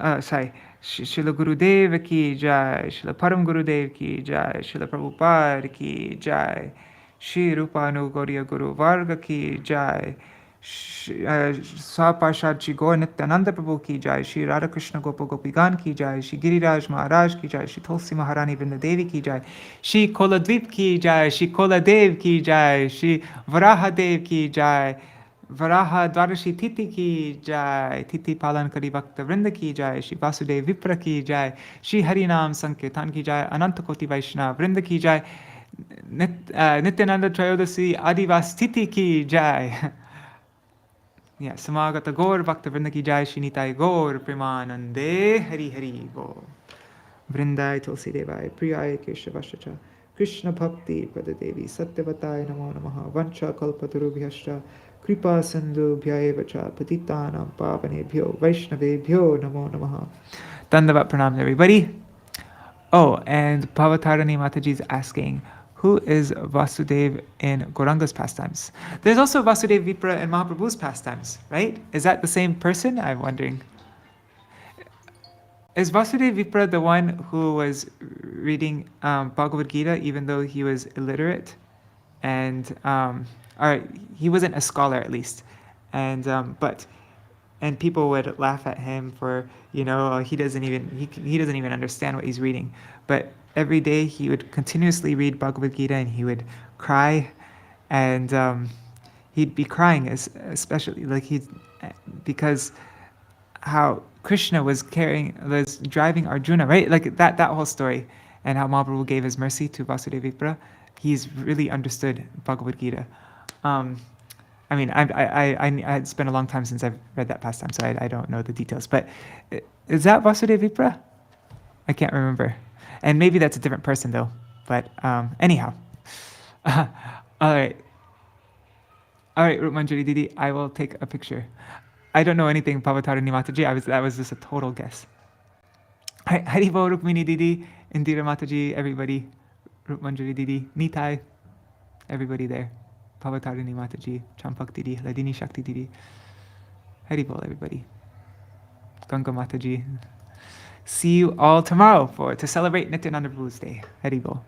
Srila Gurudev Ki Jai, Srila Param Gurudev Ki Jai, Srila Prabhupada Ki Jai, Shri Rupanu Gauriya Guru Varga Ki Jai, Saparshad Shri Gaur Nityananda Prabhu Ki Jai, Shri Radha Krishna Gopa Gopigan Ki Jai, Shri Giriraj Maharaj Ki Jai, Shri Tulsi Maharani Vrindadevi Ki Jai, Shri Koladvip Ki Jai, Shri Koladev Ki Jai, Shri Varāhadev Ki Jai, Varāhadeva ki jai, Titi Palan Kari Bhakta Vrinda ki jai, Shri Vasudeva Vipra ki jai, Shri Harinam Sankirtan ki jai, Anantakoti Vaishnava Vrinda ki jai, Nityananda Trayodasi Adivastiti ki jai. Yeah, Samagata Gaur Bhakta Vrinda ki jai, Shri Nitai Gaur Premanande Hari Hari Gaur. Vrindai Tulsi Devai Priyai Keshavashacha Krishna Bhakti Padadevi Satyavataya Namo Namaha Vancha Kalpatarubhyascha Kripa Sindhu Bhyayevacha Patitanam Pavanebhyo Vaishnavebhyo Namo Namaha. Dandavat Pranam everybody. Oh, and Bhavatarani Mataji is asking, who is Vasudeva in Gauranga's pastimes? There's also Vasudeva Vipra in Mahaprabhu's pastimes, right? Is that the same person? I'm wondering. Is Vasudeva Vipra the one who was reading Bhagavad Gita even though he was illiterate? And or he wasn't a scholar at least. And and people would laugh at him for, he doesn't even understand what he's reading. But every day he would continuously read Bhagavad Gita and he would cry, and he'd be crying especially because how Krishna was driving Arjuna, right? Like that whole story, and how Mahaprabhu gave his mercy to Vasudeva Vipra. He's really understood Bhagavad Gita. I mean, it's been a long time since I've read that pastime, so I don't know the details. But is that Vasudeva Vipra? I can't remember. And maybe that's a different person though. But anyhow. All right, Rup Manjari Didi, I will take a picture. I don't know anything Bhavatarani Mataji. That was just a total guess. Haribo Rukmini Didi, Indira Mataji, everybody. Rup Manjari Didi, Nitai, everybody there. Bhavatarani Mataji, Champak Didi, Ladini Shakti Didi. Haribol, everybody. Ganga Mataji. See you all tomorrow to celebrate Nityananda Prabhu's Day. Haribol.